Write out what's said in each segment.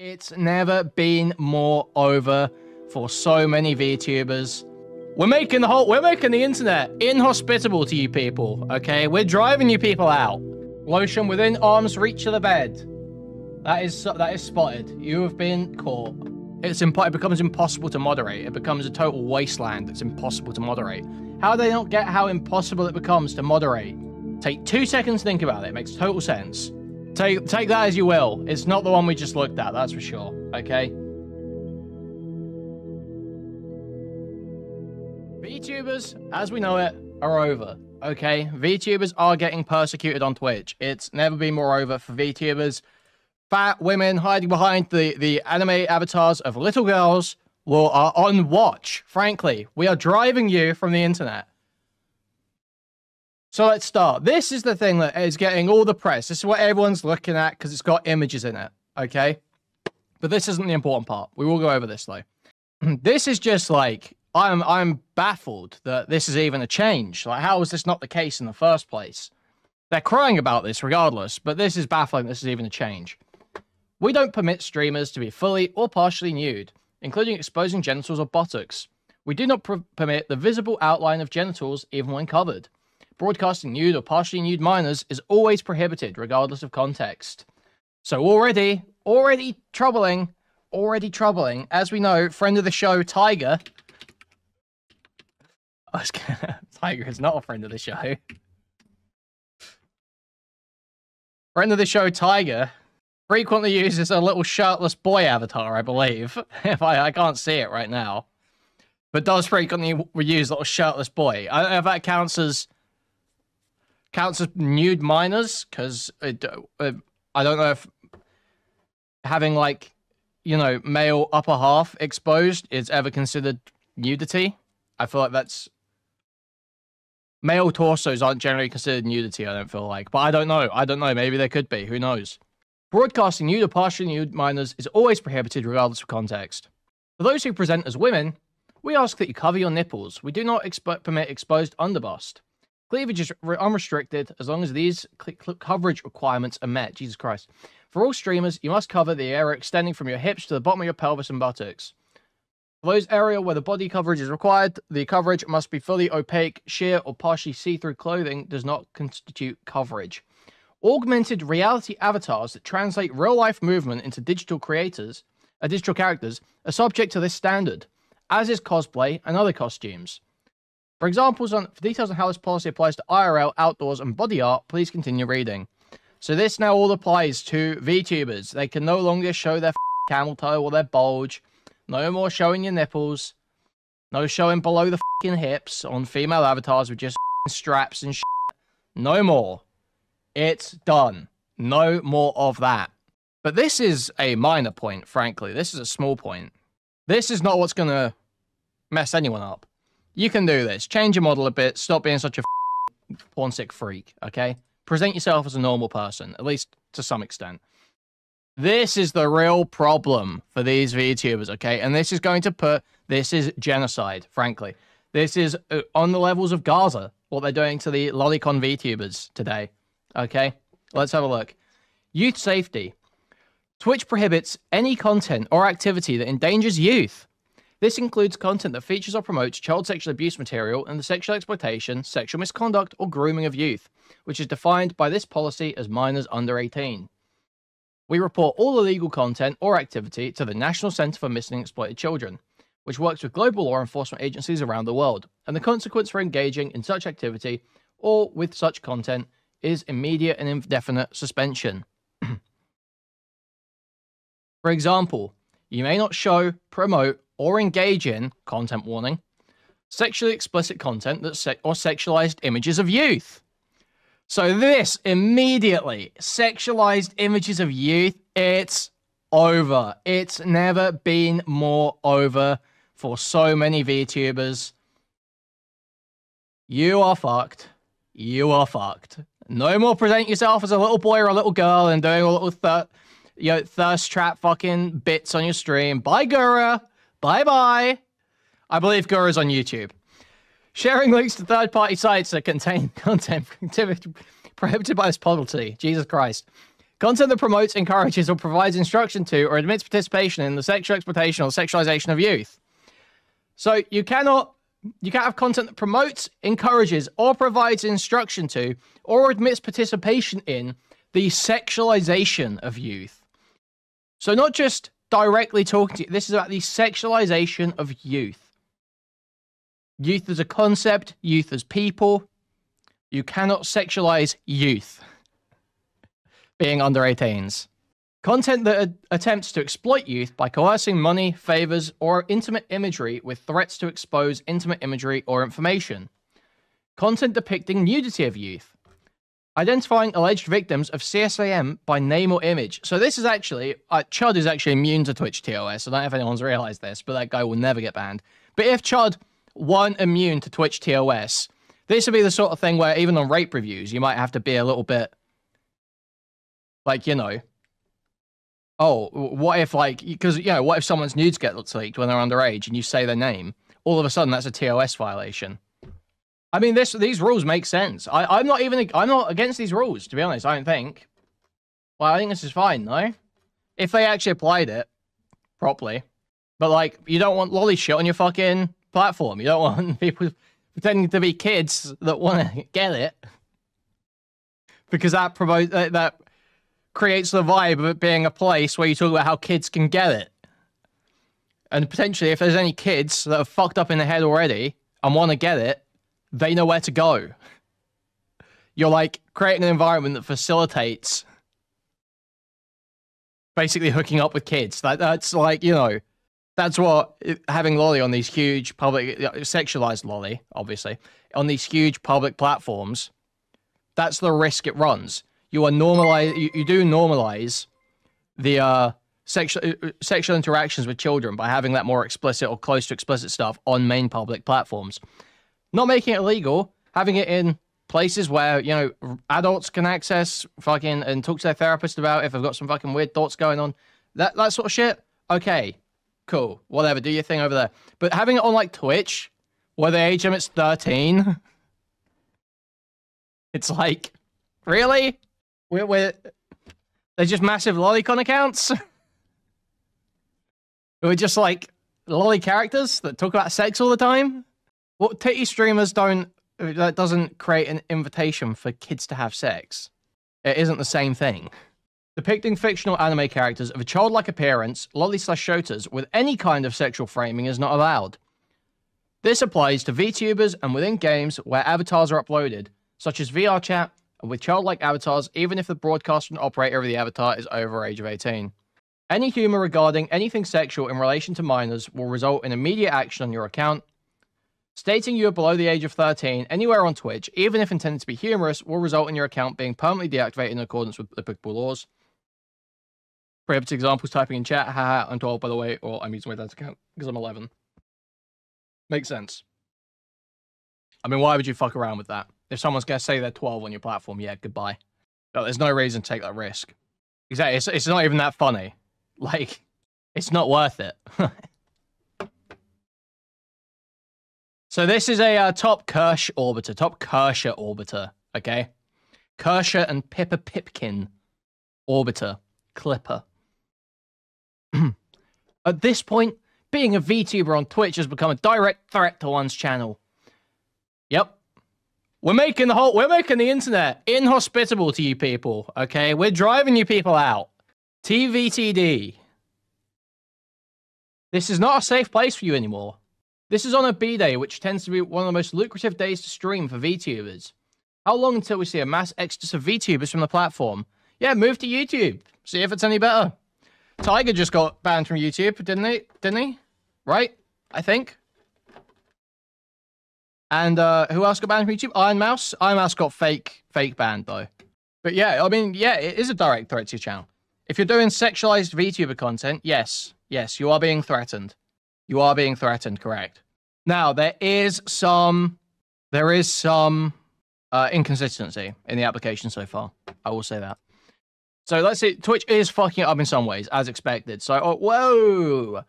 It's never been more over for so many VTubers. We're making the internet inhospitable to you people, okay? We're driving you people out. Lotion within arm's reach of the bed. That is spotted. You have been caught. It becomes impossible to moderate. It becomes a total wasteland that's impossible to moderate. How do they not get how impossible it becomes to moderate? Take 2 seconds to think about it. It makes total sense. Take that as you will. It's not the one we just looked at, that's for sure. Okay? VTubers, as we know it, are over. Okay? VTubers are getting persecuted on Twitch. It's never been more over for VTubers. Fat women hiding behind the anime avatars of little girls are on watch. Frankly, we are driving you from the internet. So let's start. This is the thing that is getting all the press. This is what everyone's looking at because it's got images in it, okay? But this isn't the important part. We will go over this, though. This is just like, I'm baffled that this is even a change. Like, how is this not the case in the first place? They're crying about this regardless, but this is baffling this is even a change. We don't permit streamers to be fully or partially nude, including exposing genitals or buttocks. We do not permit the visible outline of genitals even when covered. Broadcasting nude or partially nude minors is always prohibited, regardless of context. So already troubling. As we know, friend of the show, Tiger. Tiger is not a friend of the show. Friend of the show, Tiger, frequently uses a little shirtless boy avatar, I believe. If I can't see it right now. But does frequently use a little shirtless boy. I don't know if that counts as nude minors, because I don't know if having, like, you know, male upper half exposed is ever considered nudity. I feel like that's... Male torsos aren't generally considered nudity, I don't feel like. But I don't know. Maybe there could be. Who knows? Broadcasting nude or partially nude minors is always prohibited regardless of context. For those who present as women, we ask that you cover your nipples. We do not permit exposed underbust. Cleavage is unrestricted as long as these coverage requirements are met. Jesus Christ. For all streamers, you must cover the area extending from your hips to the bottom of your pelvis and buttocks. For those areas where the body coverage is required, the coverage must be fully opaque. Sheer or partially see-through clothing does not constitute coverage. Augmented reality avatars that translate real-life movement into digital characters are subject to this standard, as is cosplay and other costumes. For details on how this policy applies to IRL, outdoors, and body art, please continue reading. So this now all applies to VTubers. They can no longer show their camel toe or their bulge. No more showing your nipples. No showing below the hips on female avatars with just straps and shit. No more. It's done. No more of that. But this is a minor point, frankly. This is a small point. This is not what's going to mess anyone up. You can do this. Change your model a bit. Stop being such a porn-sick freak, okay? Present yourself as a normal person, at least to some extent. This is the real problem for these VTubers, okay? And this is this is genocide, frankly. This is on the levels of Gaza, what they're doing to the lolicon VTubers today, okay? Let's have a look. Youth safety. Twitch prohibits any content or activity that endangers youth. This includes content that features or promotes child sexual abuse material and the sexual exploitation, sexual misconduct, or grooming of youth, which is defined by this policy as minors under 18. We report all illegal content or activity to the National Center for Missing and Exploited Children, which works with global law enforcement agencies around the world, and the consequence for engaging in such activity or with such content is immediate and indefinite suspension. For example, you may not show, promote, or engage in, content warning, sexually explicit content or sexualized images of youth. So this, immediately, sexualized images of youth, it's over. It's never been more over for so many VTubers. You are fucked. You are fucked. No more present yourself as a little boy or a little girl and doing a little thirst trap fucking bits on your stream. Bye, Gura. Bye-bye. I believe Gura's on YouTube. Sharing links to third-party sites that contain content prohibited by this policy. Jesus Christ. Content that promotes, encourages, or provides instruction to, or admits participation in the sexual exploitation or sexualization of youth. So you can't have content that promotes, encourages, or provides instruction to, or admits participation in the sexualization of youth. So not just directly talking to you, this is about the sexualization of youth. Youth as a concept, youth as people. You cannot sexualize youth being under 18s. Content that attempts to exploit youth by coercing money, favors, or intimate imagery with threats to expose intimate imagery or information. Content depicting nudity of youth. Identifying alleged victims of CSAM by name or image. So this is actually, Chud is actually immune to Twitch TOS. I don't know if anyone's realized this, but that guy will never get banned. But if Chud weren't immune to Twitch TOS, this would be the sort of thing where even on rape reviews, you might have to be a little bit, like, you know, oh, what if, like, because, you know, what if someone's nudes get leaked when they're underage and you say their name? All of a sudden, that's a TOS violation. I mean, these rules make sense. I'm not against these rules, to be honest, I don't think. Well, I think this is fine, though. If they actually applied it properly. But, like, you don't want lolly shit on your fucking platform. You don't want people pretending to be kids that want to get it. Because that promotes, that creates the vibe of it being a place where you talk about how kids can get it. And potentially, if there's any kids that are fucked up in the head already and want to get it, they know where to go. You're, like, creating an environment that facilitates basically hooking up with kids. That's like, you know, that's what having lolly on these huge public, sexualized lolly, obviously, on these huge public platforms, that's the risk it runs. You are you do normalize the sexual interactions with children by having that more explicit or close to explicit stuff on main public platforms. Not making it illegal, having it in places where, you know, adults can access fucking and talk to their therapist about if they've got some fucking weird thoughts going on. That sort of shit, okay, cool, whatever, do your thing over there. But having it on, like, Twitch, where the age limit's 13, it's like, really? They're just massive lolicon accounts? We're just, like, lolly characters that talk about sex all the time? What titty streamers that doesn't create an invitation for kids to have sex. It isn't the same thing. Depicting fictional anime characters of a childlike appearance, lolly/shotas, with any kind of sexual framing is not allowed. This applies to VTubers and within games where avatars are uploaded, such as VR chat, and with childlike avatars, even if the broadcaster and operator of the avatar is over age of 18. Any humor regarding anything sexual in relation to minors will result in immediate action on your account. Stating you are below the age of 13 anywhere on Twitch, even if intended to be humorous, will result in your account being permanently deactivated in accordance with applicable laws. Prohibited examples, typing in chat, haha, I'm 12 by the way, or I'm using my dad's account because I'm 11. Makes sense. I mean, why would you fuck around with that? If someone's going to say they're 12 on your platform, yeah, goodbye. But there's no reason to take that risk. Exactly, it's not even that funny. Like, it's not worth it. So this is a top Kirsch orbiter, top Kirscher orbiter, okay? Kirscher and Pippa Pipkin orbiter, clipper. At this point, being a VTuber on Twitch has become a direct threat to one's channel. Yep. We're making the internet inhospitable to you people, okay? We're driving you people out. TVTD. This is not a safe place for you anymore. This is on a B-Day, which tends to be one of the most lucrative days to stream for VTubers. How long until we see a mass exodus of VTubers from the platform? Yeah, move to YouTube. See if it's any better. Tiger just got banned from YouTube, didn't he? Right? I think. And who else got banned from YouTube? Iron Mouse. Iron Mouse got fake banned though. But yeah, I mean, yeah, it is a direct threat to your channel. If you're doing sexualized VTuber content, yes, you are being threatened. You are being threatened, correct. Now, there is some inconsistency in the application so far. I will say that. So let's see, Twitch is fucking it up in some ways, as expected. So, whoa!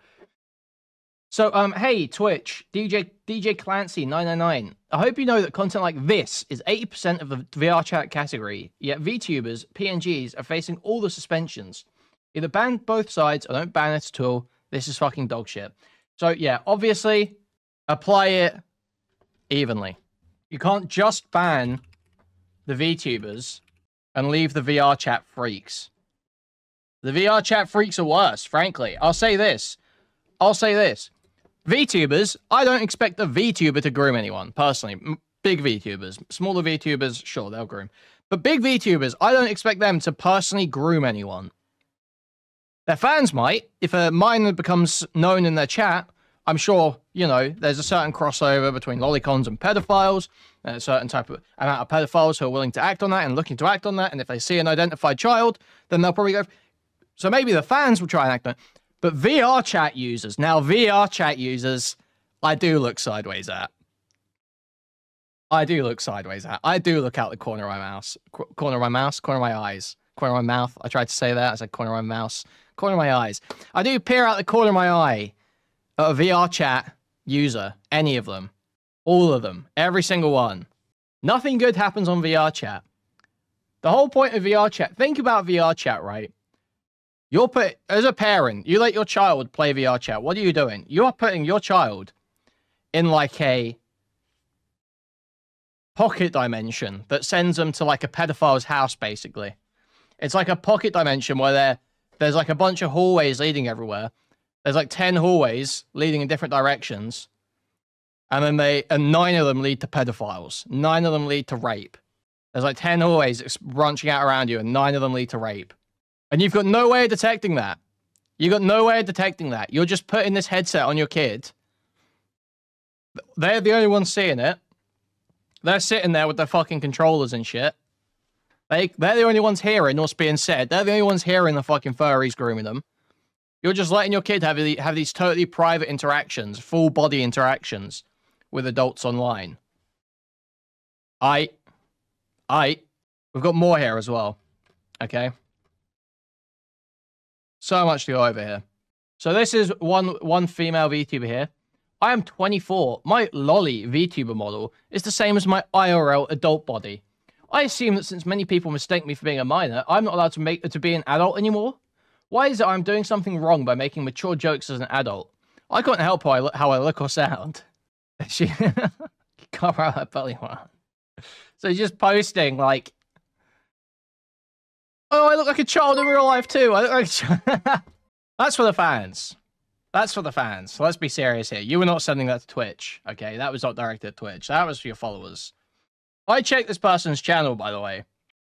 So, hey, Twitch, DJ Clancy 999. I hope you know that content like this is 80% of the VR chat category, yet VTubers, PNGs are facing all the suspensions. Either ban both sides or don't ban it at all. This is fucking dog shit. So, yeah, obviously, apply it evenly. You can't just ban the VTubers and leave the VR chat freaks. The VR chat freaks are worse, frankly. I'll say this. VTubers, I don't expect a VTuber to groom anyone, personally. Big VTubers. Smaller VTubers, sure, they'll groom. But big VTubers, I don't expect them to personally groom anyone. Their fans might. If a minor becomes known in their chat, I'm sure, you know, there's a certain crossover between lolicons and pedophiles, and a certain type of amount of pedophiles who are willing to act on that and looking to act on that, and if they see an identified child, then they'll probably go... So maybe the fans will try and act on it. But VR chat users, I do look sideways at. I do look out the corner of my mouse. Corner of my eyes. Corner of my mouth. I tried to say that. I said corner of my mouse. Corner of my eyes. I do peer out the corner of my eye at a VR chat user. Any of them. All of them. Every single one. Nothing good happens on VR chat. The whole point of VR chat, think about VR chat, right? As a parent, you let your child play VR chat. What are you doing? You're putting your child in like a pocket dimension that sends them to like a pedophile's house, basically. It's like a pocket dimension where there's like a bunch of hallways leading everywhere. There's like 10 hallways leading in different directions. And then 9 of them lead to pedophiles. 9 of them lead to rape. There's like 10 hallways branching out around you, and 9 of them lead to rape. And you've got no way of detecting that. You're just putting this headset on your kid. They're the only ones seeing it. They're sitting there with their fucking controllers and shit. They're the only ones hearing what's being said. They're the only ones hearing the fucking furries grooming them. You're just letting your kid have these totally private interactions, full body interactions with adults online. We've got more here as well. Okay. So much to go over here. So this is one female VTuber here. I am 24. My lolly VTuber model is the same as my IRL adult body. I assume that since many people mistake me for being a minor, I'm not allowed to be an adult anymore. Why is it I'm doing something wrong by making mature jokes as an adult? I can't help how I look or sound. She cover out her belly one. So just posting like, oh, I look like a child in real life too. I look like a child. That's for the fans. That's for the fans. So let's be serious here. You were not sending that to Twitch, okay? That was not directed at Twitch. That was for your followers. I checked this person's channel, by the way.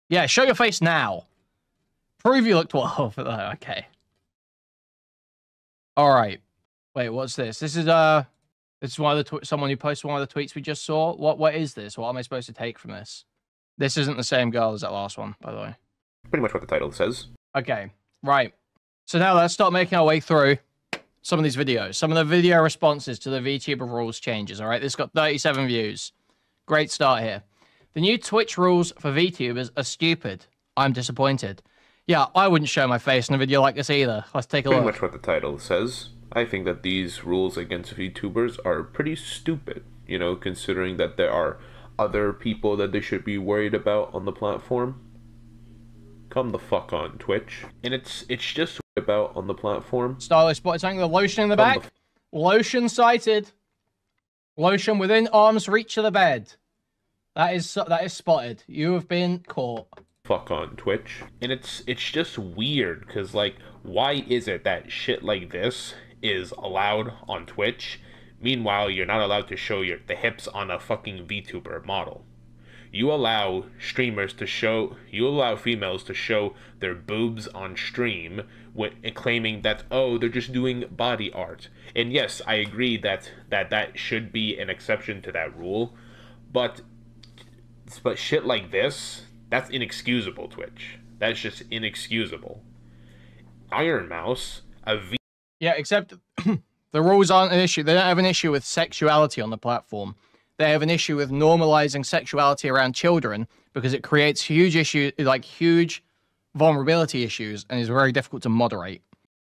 Yeah, show your face now. Prove you look 12. Okay. All right. Wait, what's this? This is one of the someone who posted one of the tweets we just saw. What is this? What am I supposed to take from this? This isn't the same girl as that last one, by the way. Pretty much what the title says. Okay, right. So now let's start making our way through some of these videos. Some of the video responses to the VTuber rules changes, all right? This got 37 views. Great start here. The new Twitch rules for VTubers are stupid. I'm disappointed. Yeah, I wouldn't show my face in a video like this either. Let's take a look. Pretty much what the title says. I think that these rules against VTubers are pretty stupid, you know, considering that there are other people that they should be worried about on the platform. Come the fuck on, Twitch. And it's just about on the platform. Stylish spotted something, the lotion in the back. Lotion sighted. Lotion within arm's reach of the bed. That is spotted. You have been caught. Fuck on, Twitch. And it's just weird, because, like, why is it that shit like this is allowed on Twitch? Meanwhile, you're not allowed to show the hips on a fucking VTuber model. You allow streamers to show, you allow females to show their boobs on stream, claiming that, oh, they're just doing body art. And yes, I agree that should be an exception to that rule, but shit like this, that's inexcusable, Twitch. That's just inexcusable. Iron Mouse, yeah, except the rules aren't an issue. They don't have an issue with sexuality on the platform. They have an issue with normalizing sexuality around children because it creates huge issues, like huge vulnerability issues, and is very difficult to moderate.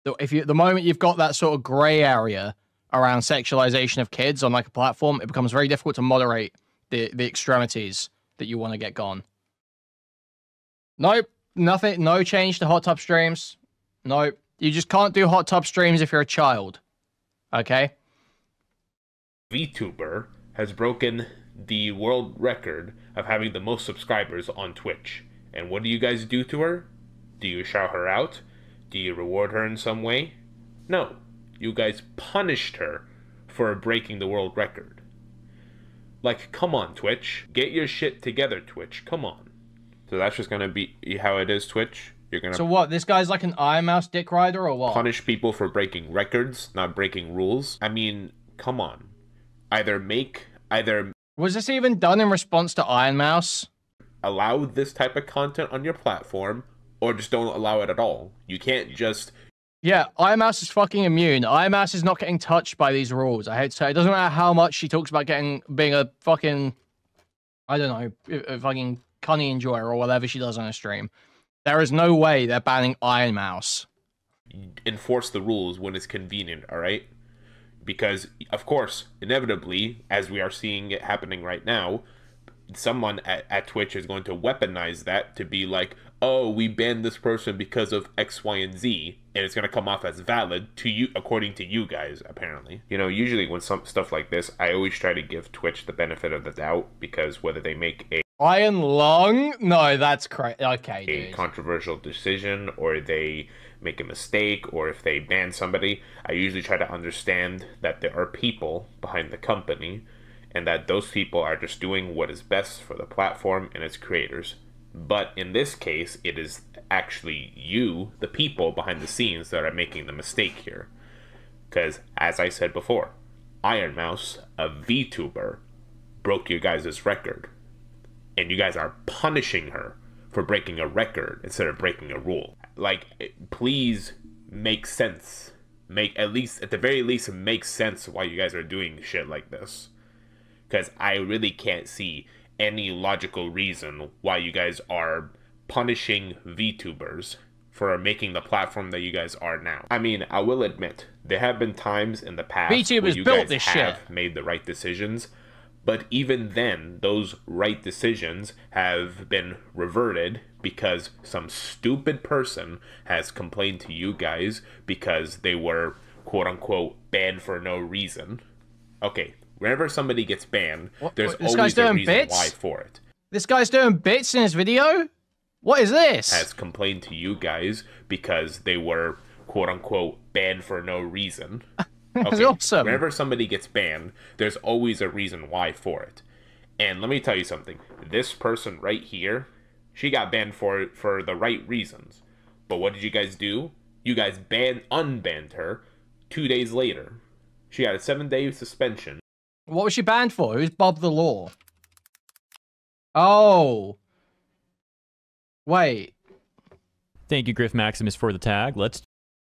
So the moment you've got that sort of gray area around sexualization of kids on like a platform, it becomes very difficult to moderate the extremities that you want to get gone. Nope, nothing, no change to hot tub streams. Nope, you just can't do hot tub streams if you're a child. Okay? VTuber has broken the world record of having the most subscribers on Twitch. And what do you guys do to her? Do you shout her out? Do you reward her in some way? No. You guys punished her for breaking the world record. Like, come on, Twitch. Get your shit together, Twitch. Come on. So that's just gonna be how it is, Twitch? You're gonna... So what, this guy's like an Iron Mouse dick rider or what? Punish people for breaking records, not breaking rules? I mean, come on. Either... Was this even done in response to Iron Mouse? Allow this type of content on your platform, or just don't allow it at all. You can't just... Yeah, Iron Mouse is fucking immune. Iron Mouse is not getting touched by these rules. I hate to say, it doesn't matter how much she talks about being a fucking, I don't know, a fucking cunny enjoyer or whatever she does on a stream. There is no way they're banning Iron Mouse. Enforce the rules when it's convenient, alright? Because, of course, inevitably, as we are seeing it happening right now, someone at Twitch is going to weaponize that to be like, oh, we banned this person because of X, Y, and Z, and it's going to come off as valid to you, according to you guys, apparently. You know, usually when some stuff like this, I always try to give Twitch the benefit of the doubt, because whether they make a Iron Lung? No, that's crazy. Okay, dude. Controversial decision, or they make a mistake, or if they ban somebody, I usually try to understand that there are people behind the company, and that those people are just doing what is best for the platform and its creators. But in this case, it is actually you, the people behind the scenes, that are making the mistake here. Because, as I said before, Iron Mouse, a VTuber, broke you guys' record. And you guys are punishing her for breaking a record instead of breaking a rule. Like, please make sense. At the very least, make sense why you guys are doing shit like this. Because I really can't see any logical reason why you guys are punishing VTubers for making the platform that you guys are now. I mean, I will admit, there have been times in the past VTubers where you built guys this have shit. made the right decisions, but even then, those right decisions have been reverted because some stupid person has complained to you guys because they were, quote-unquote, banned for no reason. Okay, whenever somebody gets banned, there's always a reason why for it. This guy's doing bits in his video? What is this? Has complained to you guys because they were, quote-unquote, banned for no reason. That's awesome. Whenever somebody gets banned, there's always a reason why for it. And let me tell you something. This person right here, she got banned for the right reasons. But what did you guys do? You guys unbanned her 2 days later. She got a 7-day suspension. What was she banned for? Who's Bob the Law? Oh. Wait. Thank you, Griff Maximus, for the tag.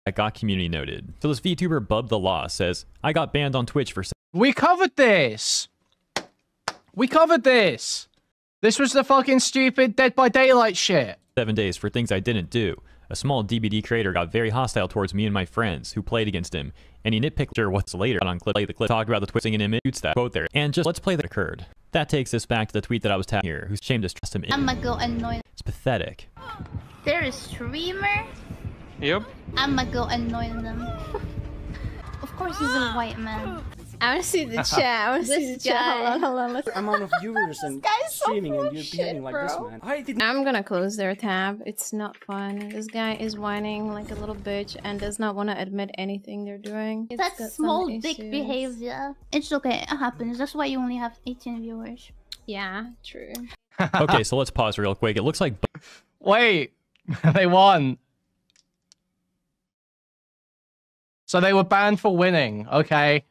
I got community noted. So this VTuber Bub the Law says, I got banned on Twitch for... We covered this. We covered this. This was the fucking stupid Dead by Daylight shit. 7 days for things I didn't do. A small DBD creator got very hostile towards me and my friends who played against him, and he nitpicked what's later on play the clip, talked about the twisting and image that quote there, and just let's play that occurred. That takes us back to the tweet that I was tagging here, who's shamed to trust him in. I'ma go annoy. It's pathetic. They're a streamer? Yep. I'ma go annoy them. Of course he's a white man. I want to see the chat. I want to see the chat. Hold on. Let's... amount of viewers and streaming and you're behaving like this, man. I'm gonna close their tab. It's not fun. This guy is whining like a little bitch and does not want to admit anything they're doing. That's small dick behavior. It's okay. It happens. That's why you only have 18 viewers. Yeah, true. Okay, so let's pause real quick. It looks like... Wait. They won. So they were banned for winning. Okay.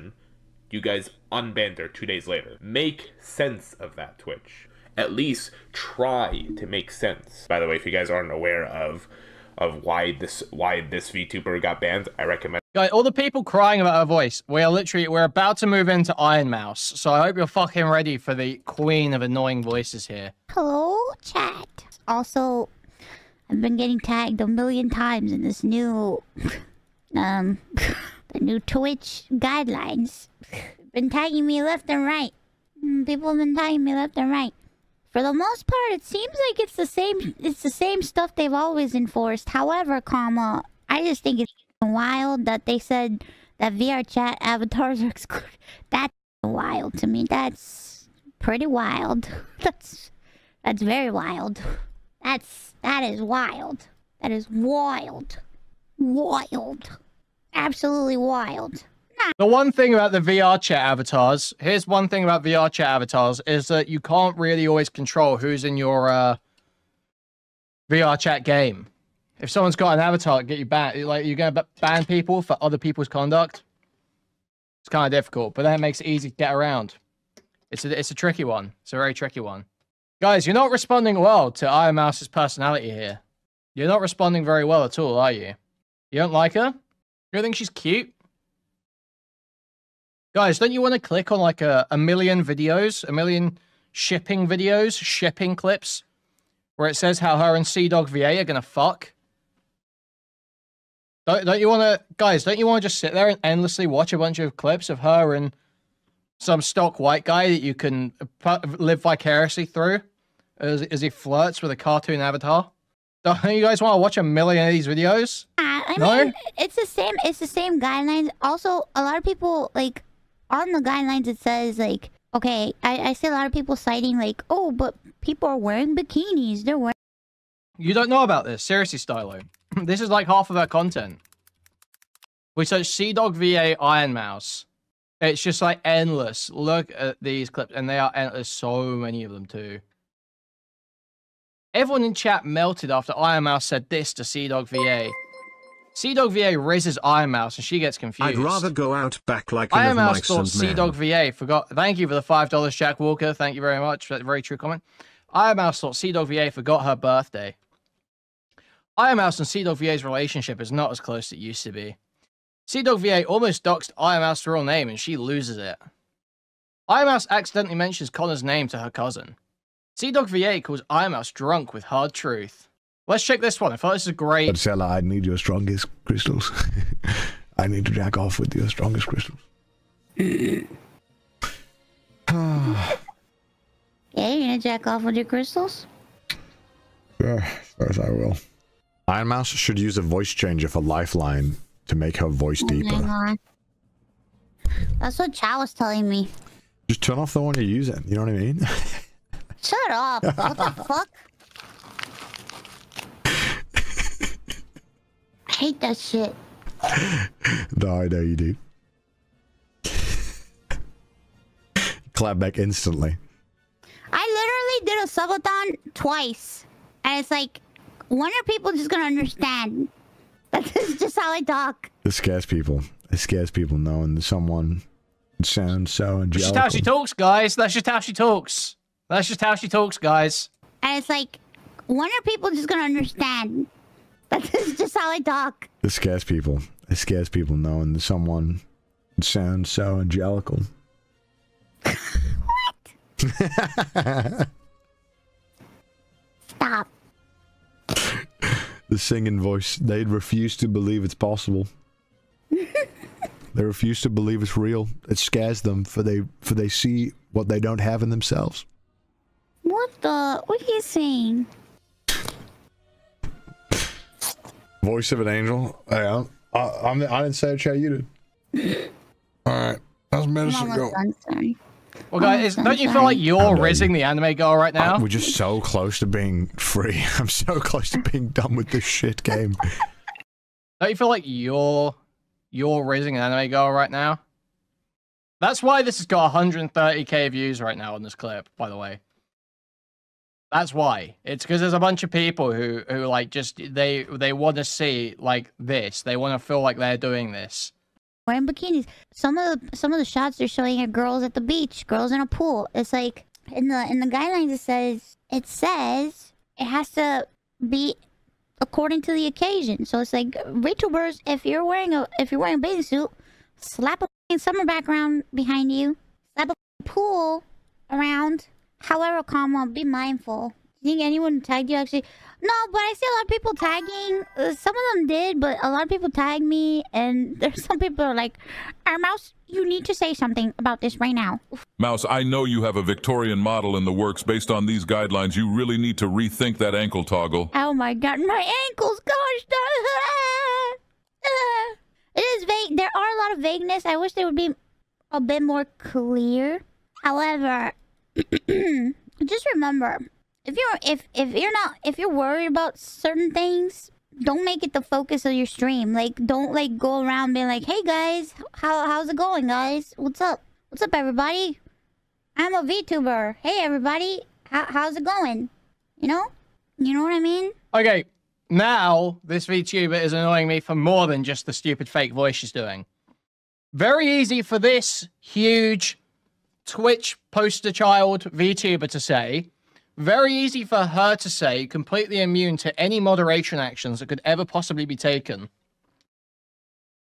You guys unbanned her 2 days later. Make sense of that, Twitch. At least try to make sense. By the way, if you guys aren't aware of why this VTuber got banned, I recommend... Guys, all the people crying about her voice, we're about to move into Iron Mouse, so I hope you're fucking ready for the queen of annoying voices here. Hello, chat. Also, I've been getting tagged a million times in this new, the The new Twitch guidelines. Been tagging me left and right. People have been tagging me left and right. For the most part, it seems like it's the same stuff they've always enforced. However, I just think it's wild that they said that VR chat avatars are excluded. That's wild to me. That's pretty wild. That's very wild. That is wild. That is wild. Wild. Absolutely wild. The one thing about the VR chat avatars, here's one thing about VR chat avatars, is that you can't really always control who's in your VR chat game. If someone's got an avatar, get you banned. Like, you're going to ban people for other people's conduct. It's kind of difficult, but then it makes it easy to get around. It's a tricky one. It's a very tricky one. Guys, you're not responding well to Iron Mouse's personality here. You're not responding very well at all, are you? You don't like her? You don't think she's cute? Guys, don't you want to click on like a million videos, a million shipping videos, shipping clips, where it says how her and CDog VA are gonna fuck? Don't you want to, guys? Don't you want to just sit there and endlessly watch a bunch of clips of her and some stock white guy that you can live vicariously through as he flirts with a cartoon avatar? Don't you guys want to watch a million of these videos? I mean, it's the same guidelines. Also, a lot of people, like, on the guidelines it says, like, okay, I see a lot of people citing, like, oh, but people are wearing bikinis. They're wearing... You don't know about this. Seriously, Stylo. This is like half of our content. We search CDog VA Iron Mouse. It's just like endless. Look at these clips, and they are endless. So many of them too. Everyone in chat melted after Iron Mouse said this to CDog VA. CDog VA rizzes Iron Mouse, and she gets confused. I'd rather go out back like an Iron Mouse of thought Mike's and CDog VA forgot. Thank you for the $5, Jack Walker. Thank you very much. That's a very true comment. Iron Mouse thought CDog VA forgot her birthday. Iron Mouse and CDog VA's relationship is not as close as it used to be. CDog VA almost doxed Iron Mouse's real name, and she loses it. Iron Mouse accidentally mentions Connor's name to her cousin. CDog VA calls Iron Mouse drunk with hard truth. Let's check this one. I thought this is great. But Sella, I need your strongest crystals. I need to jack off with your strongest crystals. Yeah, you're gonna jack off with your crystals? Sure, of course I will. Iron Mouse should use a voice changer for Lifeline to make her voice deeper. Hang on. That's what Chow was telling me. Just turn off the one you're using, you know what I mean? Shut up! What the fuck? I hate that shit. No, I know you do. Clap back instantly. I literally did a subathon twice. And it's like, when are people just gonna understand that this is just how I talk? It scares people. It scares people knowing that someone sounds so angelical. That's just how she talks, guys. That's just how she talks. That's just how she talks, guys. And it's like, when are people just gonna understand that this is just how I talk? It scares people. It scares people knowing that someone sounds so angelical. What? Stop. The singing voice. They refuse to believe it's possible. They refuse to believe it's real. It scares them, for they see what they don't have in themselves. What are you saying? Voice of an angel. Hey, I didn't say it, Chad, you did. Alright. How's medicine go? Well, guys, don't you feel like you're rizzing the anime girl right now? We're just so close to being free. I'm so close to being done with this shit game. Don't you feel like you're rizzing an anime girl right now? That's why this has got 130k views right now on this clip, by the way. That's why. It's because there's a bunch of people who like just they want to see like this. They want to feel like they're doing this. Wearing bikinis. Some of the shots they're showing are girls at the beach, girls in a pool. It's like in the guidelines it says it has to be according to the occasion. So it's like VTubers, if you're wearing a bathing suit, slap a summer background behind you, slap a pool around. However, be mindful. You think anyone tagged you actually? No, but I see a lot of people tagging. Some of them did, but a lot of people tagged me, and there's some people who are like, Mouse, you need to say something about this right now. Mouse, I know you have a Victorian model in the works based on these guidelines. You really need to rethink that ankle toggle. Oh my god, my ankles, gosh. It is vague. There are a lot of vagueness. I wish they would be a bit more clear. However, just remember, if you're worried about certain things, don't make it the focus of your stream. Like, don't like go around being like, hey guys, how's it going, guys? What's up everybody? I'm a VTuber. Hey everybody, how's it going? You know what I mean? Okay, now this VTuber is annoying me for more than just the stupid fake voice she's doing. Very easy for this huge Twitch poster child VTuber to say. Very easy for her to say, completely immune to any moderation actions that could ever possibly be taken.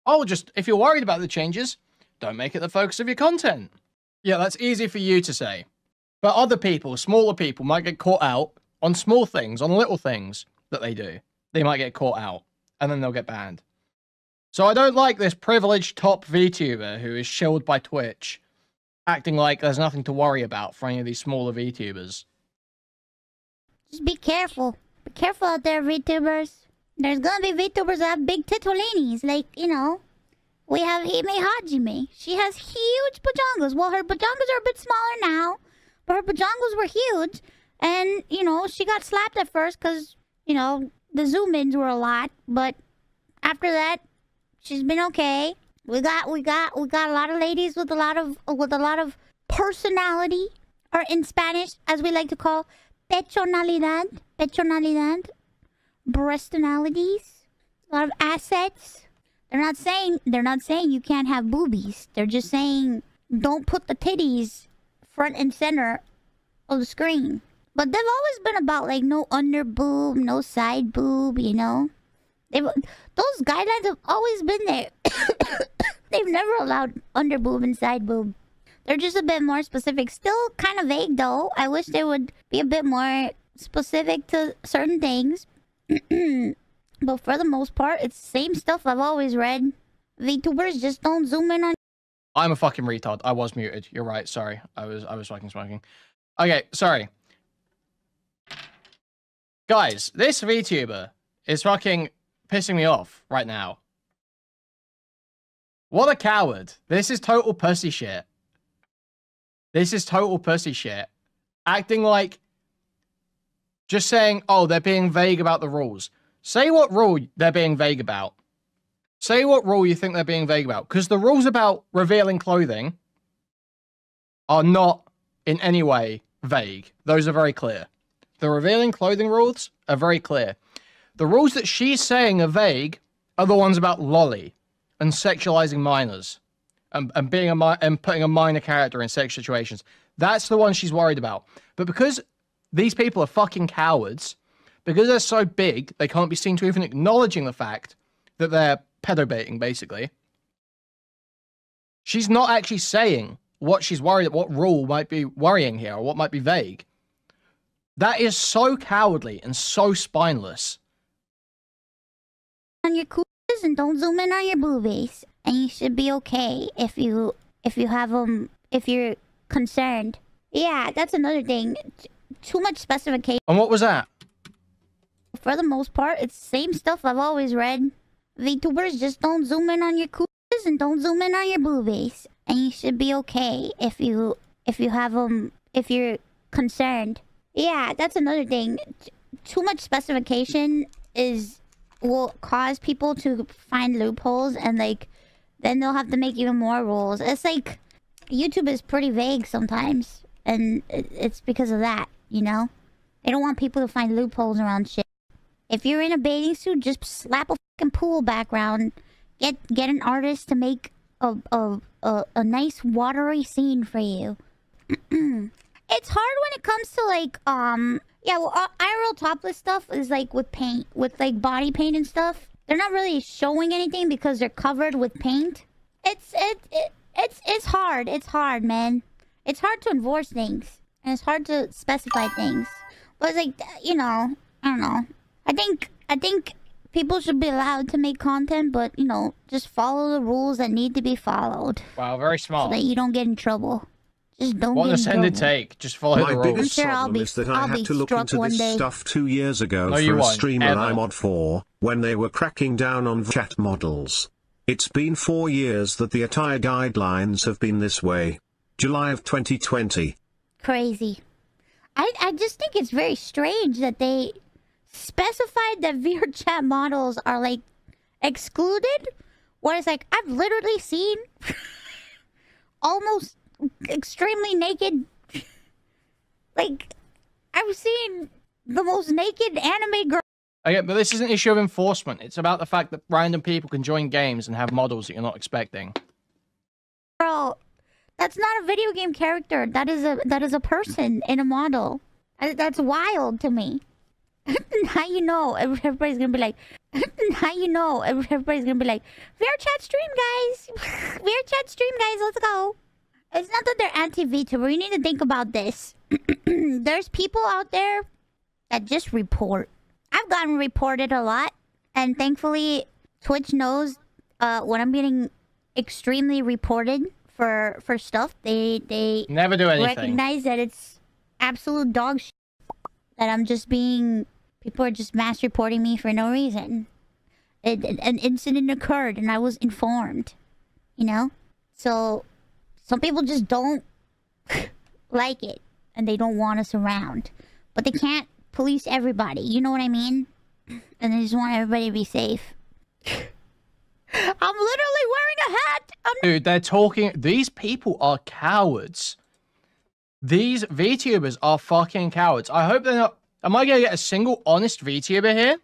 Oh, just, if you're worried about the changes, don't make it the focus of your content. Yeah, that's easy for you to say. But other people, smaller people, might get caught out on small things, on little things that they do. They might get caught out, and then they'll get banned. So I don't like this privileged top VTuber who is shilled by Twitch, acting like there's nothing to worry about for any of these smaller VTubers. Just be careful. Be careful out there, VTubers. There's gonna be VTubers that have big titolinis. Like, you know, we have Hime Hajime. She has huge pajangas. Well, her pajangas are a bit smaller now, but her pajangas were huge. And, you know, she got slapped at first because, you know, the zoom-ins were a lot. But after that, she's been okay. We got a lot of ladies with a lot of personality, or in Spanish, as we like to call, pechonalidad, breastonalities, a lot of assets. They're not saying you can't have boobies. They're just saying don't put the titties front and center of the screen. But they've always been about like no under boob, no side boob, you know. Those guidelines have always been there. They've never allowed under boob and side boob. They're just a bit more specific. Still kind of vague though. I wish they would be a bit more specific to certain things. But for the most part, it's the same stuff I've always read. VTubers just don't zoom in on. I'm a fucking retard. I was muted. You're right. Sorry. I was fucking smoking. Okay, sorry. Guys, this VTuber is fucking pissing me off right now. What a coward. This is total pussy shit. This is total pussy shit. Acting like... Just saying, oh, they're being vague about the rules. Say what rule they're being vague about. Say what rule you think they're being vague about. Because the rules about revealing clothing are not in any way vague. Those are very clear. The revealing clothing rules are very clear. The rules that she's saying are vague are the ones about lolly and sexualizing minors and putting a minor character in sex situations. That's the one she's worried about. But because these people are fucking cowards, because they're so big, they can't be seen to even acknowledging the fact that they're pedobaiting, basically. She's not actually saying what she's worried about, what rule might be worrying here, or what might be vague. That is so cowardly and so spineless. On your cooties and don't zoom in on your boobies. And you should be okay if you have them, if you're concerned. Yeah, that's another thing. Too much specification. And what was that? For the most part, it's the same stuff I've always read. VTubers just don't zoom in on your cooties and don't zoom in on your boobies. And you should be okay if you have them, if you're concerned. Yeah, that's another thing. Too much specification will cause people to find loopholes, and like then they'll have to make even more rules. It's like YouTube is pretty vague sometimes, and it's because of that, you know? They don't want people to find loopholes around shit. If you're in a bathing suit, just slap a fucking pool background. Get an artist to make a nice watery scene for you. It's hard when it comes to like yeah, well, IRL topless stuff is like with paint, with like body paint and stuff. They're not really showing anything because they're covered with paint. It's hard. It's hard, man. It's hard to enforce things, and it's hard to specify things. But like, you know, I don't know. I think people should be allowed to make content, but you know, just follow the rules that need to be followed. Wow, very smart. So that you don't get in trouble. Just don't what get in does trouble. it take? Just follow the rules. My biggest I'm sure problem is that I had to look into this stuff 2 years ago No, for you a won't, streamer ever. I mod for, when they were cracking down on chat models. It's been 4 years that the attire guidelines have been this way. July of 2020. Crazy. I just think it's very strange that they specified that VRChat models are like excluded. Whereas like I've literally seen almost extremely naked, like I've seen the most naked anime girl. Okay, but this is an issue of enforcement. It's about the fact that random people can join games and have models that you're not expecting. Bro, that's not a video game character. That is a person in a model. That's wild to me. Now you know everybody's gonna be like. Now you know everybody's gonna be like, VRChat stream, guys. VRChat stream, guys. Let's go. It's not that they're anti-VTuber. You need to think about this. There's people out there that just report. I've gotten reported a lot, and thankfully, Twitch knows when I'm getting extremely reported for stuff. They never do anything. Recognize that it's absolute dog shit. That I'm just being. People are just mass reporting me for no reason. An incident occurred, and I was informed. You know, so some people just don't like it, and they don't want us around. But they can't police everybody. You know what I mean? And they just want everybody to be safe. I'm literally wearing a hat. Dude, they're talking. These people are cowards. These VTubers are fucking cowards. I hope they're not. Am I going to get a single honest VTuber here?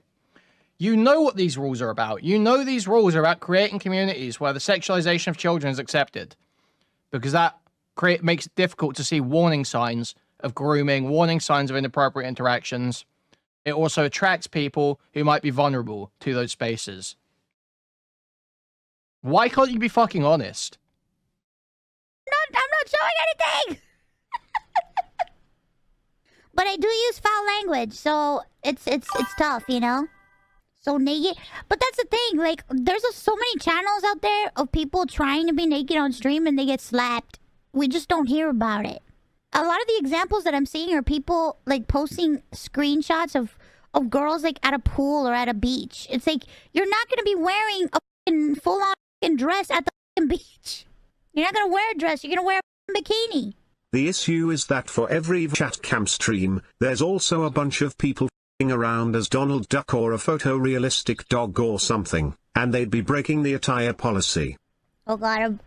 You know what these rules are about. You know these rules are about creating communities where the sexualization of children is accepted. Because that makes it difficult to see warning signs of grooming, warning signs of inappropriate interactions. It also attracts people who might be vulnerable to those spaces. Why can't you be fucking honest? I'm not showing anything! But I do use foul language, so it's tough, you know? So naked. But that's the thing, like, there's so many channels out there of people trying to be naked on stream and they get slapped. We just don't hear about it. A lot of the examples that I'm seeing are people, like, posting screenshots of girls, like, at a pool or at a beach. It's like, you're not gonna be wearing a fucking full-on dress at the fucking beach. You're not gonna wear a dress, you're gonna wear a bikini. The issue is that for every chat cam stream, there's also a bunch of people f***ing around as Donald Duck or a photorealistic dog or something, and they'd be breaking the attire policy. Oh god,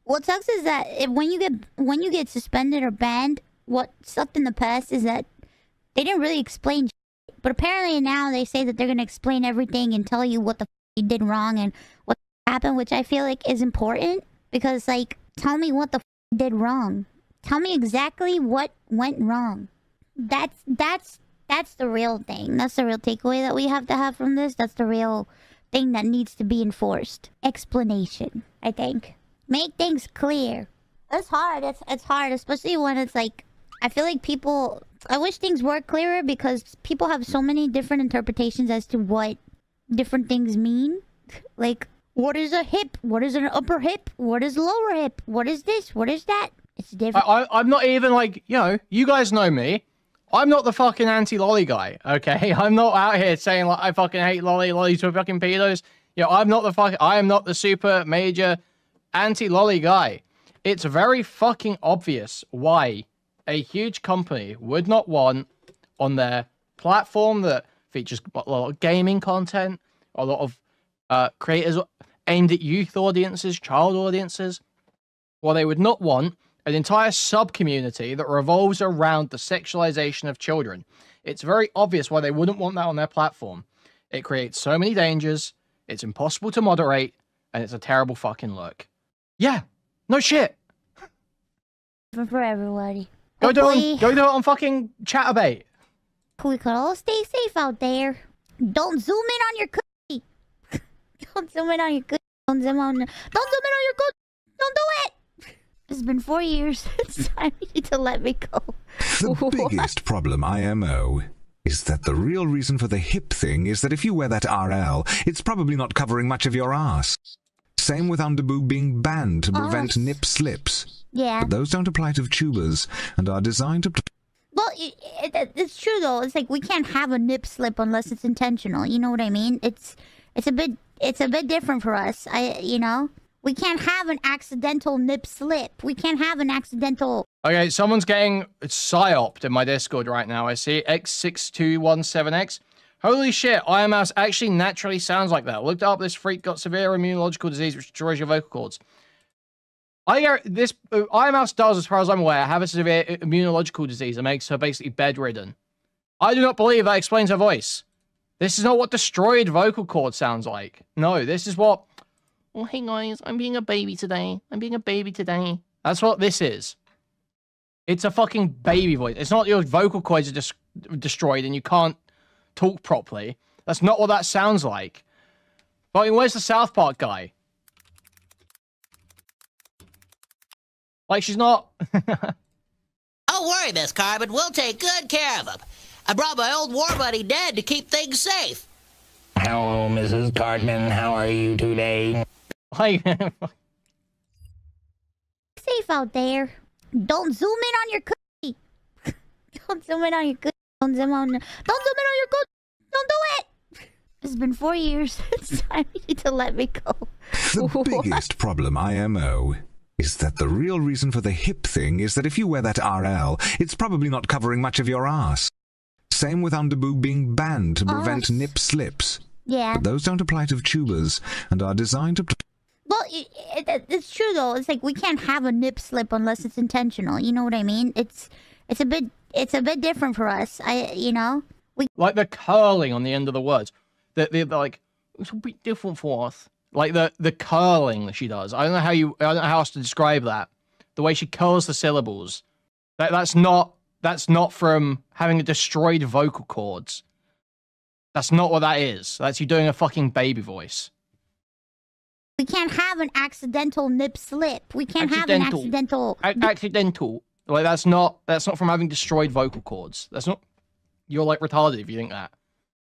what sucks is that when you get suspended or banned, what sucked in the past is that they didn't really explain shit. But apparently now they say that they're gonna explain everything and tell you what the f you did wrong and what happened, which I feel like is important because, like, tell me what the f you did wrong. Tell me exactly what went wrong. That's the real thing. That's the real takeaway that we have to have from this. That's the real thing that needs to be enforced. Explanation, I think. Make things clear. It's hard. It's hard, especially when it's like, I feel like people... I wish things were clearer because people have so many different interpretations as to what different things mean. Like, what is a hip? What is an upper hip? What is lower hip? What is this? What is that? It's different. I'm not even like, you know, you guys know me. I'm not the fucking anti-lolly guy, okay? I'm not out here saying, like, I fucking hate lollies are fucking pedos. You know, I am not the super major anti-lolly guy. It's very fucking obvious why a huge company would not want on their platform that features a lot of gaming content, a lot of creators aimed at youth audiences, child audiences. Well, they would not want an entire sub-community that revolves around the sexualization of children. It's very obvious why they wouldn't want that on their platform. It creates so many dangers, it's impossible to moderate, and it's a terrible fucking look. Yeah, no shit. For everybody. Go do it on fucking Chatterbait. We could all stay safe out there. Don't zoom in on your cookie. Don't zoom in on your cookie. Don't zoom in on your cookie. Don't do it. It's been 4 years. It's time you need to let me go. The biggest problem, IMO, is that the real reason for the hip thing is that if you wear that RL, it's probably not covering much of your ass. Same with underboob being banned to prevent nip slips. Yeah. But those don't apply to tubers and are designed to... Well, it's true though. It's like we can't have a nip slip unless it's intentional. You know what I mean? It's a bit different for us. You know, we can't have an accidental nip slip. We can't have an accidental. Okay, someone's getting psyoped in my Discord right now. I see X6217X. Holy shit, Iron Mouse actually naturally sounds like that. Looked up, this freak got severe immunological disease which destroys your vocal cords. Iron Mouse does, as far as I'm aware, have a severe immunological disease that makes her basically bedridden. I do not believe that explains her voice. This is not what destroyed vocal cord sounds like. No, this is what... Oh, hey guys, I'm being a baby today. I'm being a baby today. That's what this is. It's a fucking baby voice. It's not your vocal cords are just destroyed and you can't talk properly. That's not what that sounds like. But where's the South Park guy? Like, she's not... Don't worry, Miss Carbon. We'll take good care of him. I brought my old war buddy Ned to keep things safe. Hello, Mrs. Cartman. How are you today? Hi. Safe out there. Don't zoom in on your cookie. Don't zoom in on your cookie. Don't zoom in on your cookie. Don't do it. It's been 4 years. It's time you need to let me go. The biggest problem, IMO, is that the real reason for the hip thing is that if you wear that RL, it's probably not covering much of your ass. Same with underboob being banned to prevent nip slips. Yeah. But those don't apply to tubers and are designed to... Well, it's true though. It's like we can't have a nip slip unless it's intentional. You know what I mean? It's a bit different for us. You know, like the curling on the end of the words. They're like, it's a bit different for us. Like the curling that she does. I don't know how else to describe that. The way she curls the syllables. That's not from having destroyed vocal cords. That's not what that is. That's you doing a fucking baby voice. We can't have an accidental nip slip. We can't have an accidental... Accidental. Like, that's not from having destroyed vocal cords. That's not... You're, like, retarded if you think that.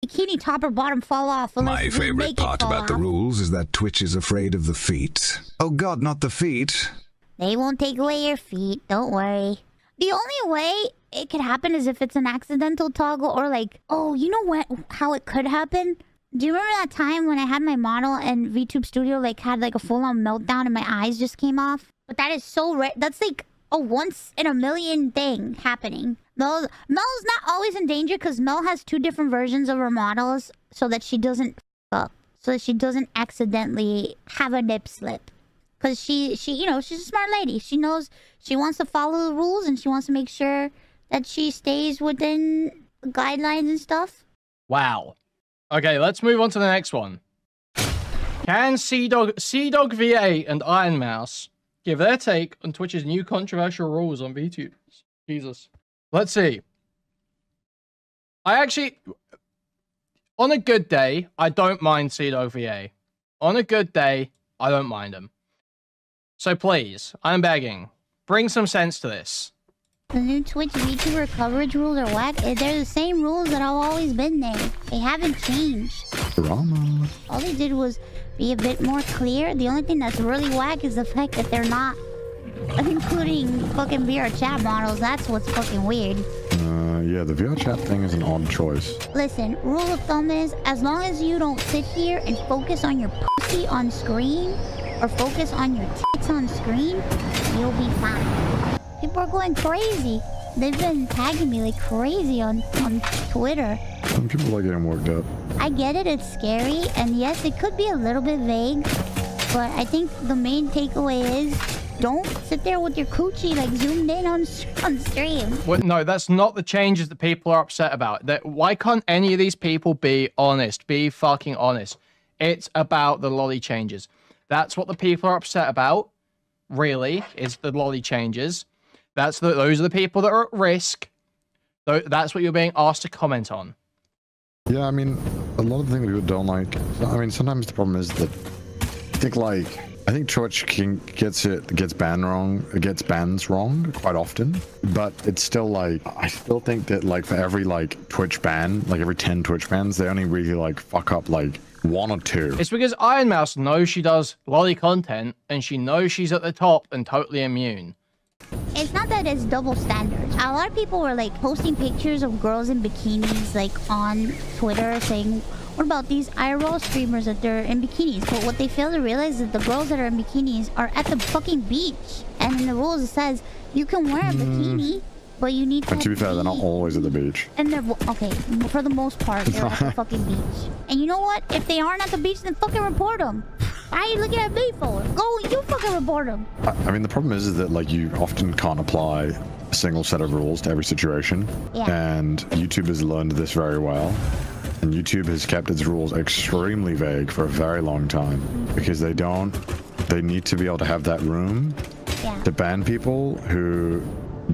Bikini top or bottom fall off. My favorite part about the rules is that Twitch is afraid of the feet. Oh god, not the feet. They won't take away your feet. Don't worry. The only way it could happen is if it's an accidental toggle or, like... Oh, you know how it could happen? Do you remember that time when I had my model and VTube Studio like had like a full-on meltdown and my eyes just came off? But that is so rare. That's like a once in a million thing happening. Mel's not always in danger because Mel has 2 different versions of her models so that she doesn't f up. So that she doesn't accidentally have a nip slip. Because she you know, she's a smart lady. She knows she wants to follow the rules and she wants to make sure that she stays within guidelines and stuff. Wow. Okay, let's move on to the next one. Can Sea-Dog VA and Iron Mouse give their take on Twitch's new controversial rules on VTubers? Jesus. Let's see. I actually... On a good day, I don't mind Sea-Dog VA. On a good day, I don't mind him. So please, I'm begging, bring some sense to this. The new Twitch VTuber coverage rules are whack. They're the same rules that have always been there. They haven't changed. Drama. All they did was be a bit more clear. The only thing that's really whack is the fact that they're not including fucking VR chat models. That's what's fucking weird. Yeah, the VR chat thing is an odd choice. Listen, rule of thumb is, as long as you don't sit here and focus on your pussy on screen, or focus on your tits on screen, you'll be fine. People are going crazy. They've been tagging me like crazy on Twitter. Some people are getting worked up. I get it, it's scary, and yes, it could be a little bit vague, but I think the main takeaway is don't sit there with your coochie like zoomed in on stream. Well, no, that's not the changes that people are upset about. Why can't any of these people be honest? Be fucking honest. It's about the lolly changes. That's what the people are upset about, really, is the lolly changes. Those are the people that are at risk. That's what you're being asked to comment on. Yeah, I mean, a lot of the things people don't like. I mean, sometimes the problem is that I think, like, I think Twitch gets bans wrong quite often, but it's still like, I still think that like for every like Twitch ban, like every 10 Twitch bans, they only really like fuck up like 1 or 2. It's because Iron Mouse knows she does lolly content and she knows she's at the top and totally immune. It's not that it's double standards. A lot of people were like posting pictures of girls in bikinis like on Twitter saying, what about these IRL streamers that they're in bikinis? But what they fail to realize is that the girls that are in bikinis are at the fucking beach. And in the rules it says you can wear a bikini, but you need to... And to be fair, they're not always at the beach. And they're... Okay, for the most part, they're at the fucking beach. And you know what? If they aren't at the beach, then fucking report them. Why are you looking at me for? Go, you fucking report them. I mean, the problem is that like you often can't apply a single set of rules to every situation. Yeah. And YouTube has learned this very well. And YouTube has kept its rules extremely vague for a very long time because they need to be able to have that room to ban people who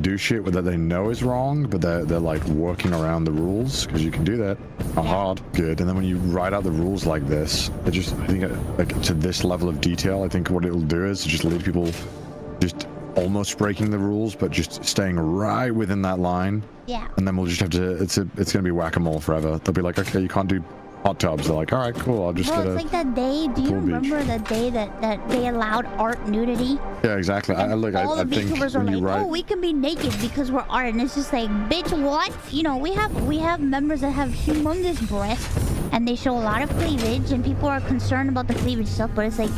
do shit that they know is wrong, but they're like working around the rules, because you can do that. Not hard. Good. And then when you write out the rules like this, it just, I think like to this level of detail, I think what it'll do is just leave people just almost breaking the rules, but just staying right within that line. Yeah. And then we'll just have to, it's gonna be whack-a-mole forever. They'll be like, okay, you can't do hot tubs. They're like, all right, cool, I'll just Well, get it's like that day, do you remember the day that they allowed art nudity? Yeah, exactly. All the think VTubers are when you like, write... oh, we can be naked because we're art. And it's just like, bitch, what? You know, we have members that have humongous breasts and they show a lot of cleavage and people are concerned about the cleavage stuff, but it's like,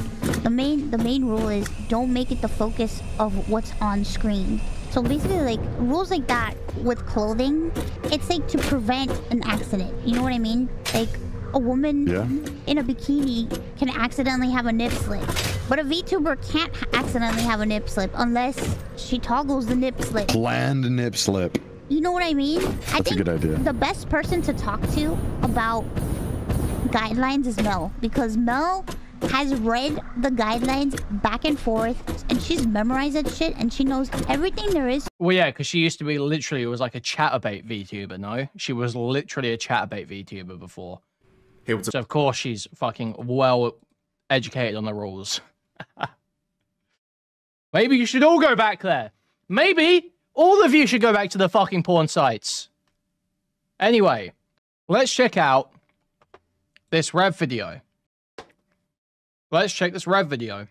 the main rule is don't make it the focus of what's on screen. So basically, like, rules like that with clothing, it's like to prevent an accident. You know what I mean? Like, a woman in a bikini can accidentally have a nip slip. But a VTuber can't accidentally have a nip slip unless she toggles the nip slip. Planned nip slip. You know what I mean? I think a good idea. The best person to talk to about guidelines is Mel. Because Mel has read the guidelines back and forth, and she's memorized that shit, and she knows everything there is. Well, yeah, because she used to be literally, it was like a chatterbait VTuber, no? She was literally a chatterbait VTuber before. Hey, what's up? So of course she's fucking well educated on the rules. Maybe you should all go back there. Maybe all of you should go back to the fucking porn sites. Anyway, let's check out this Rev video. Let's check this Rev video.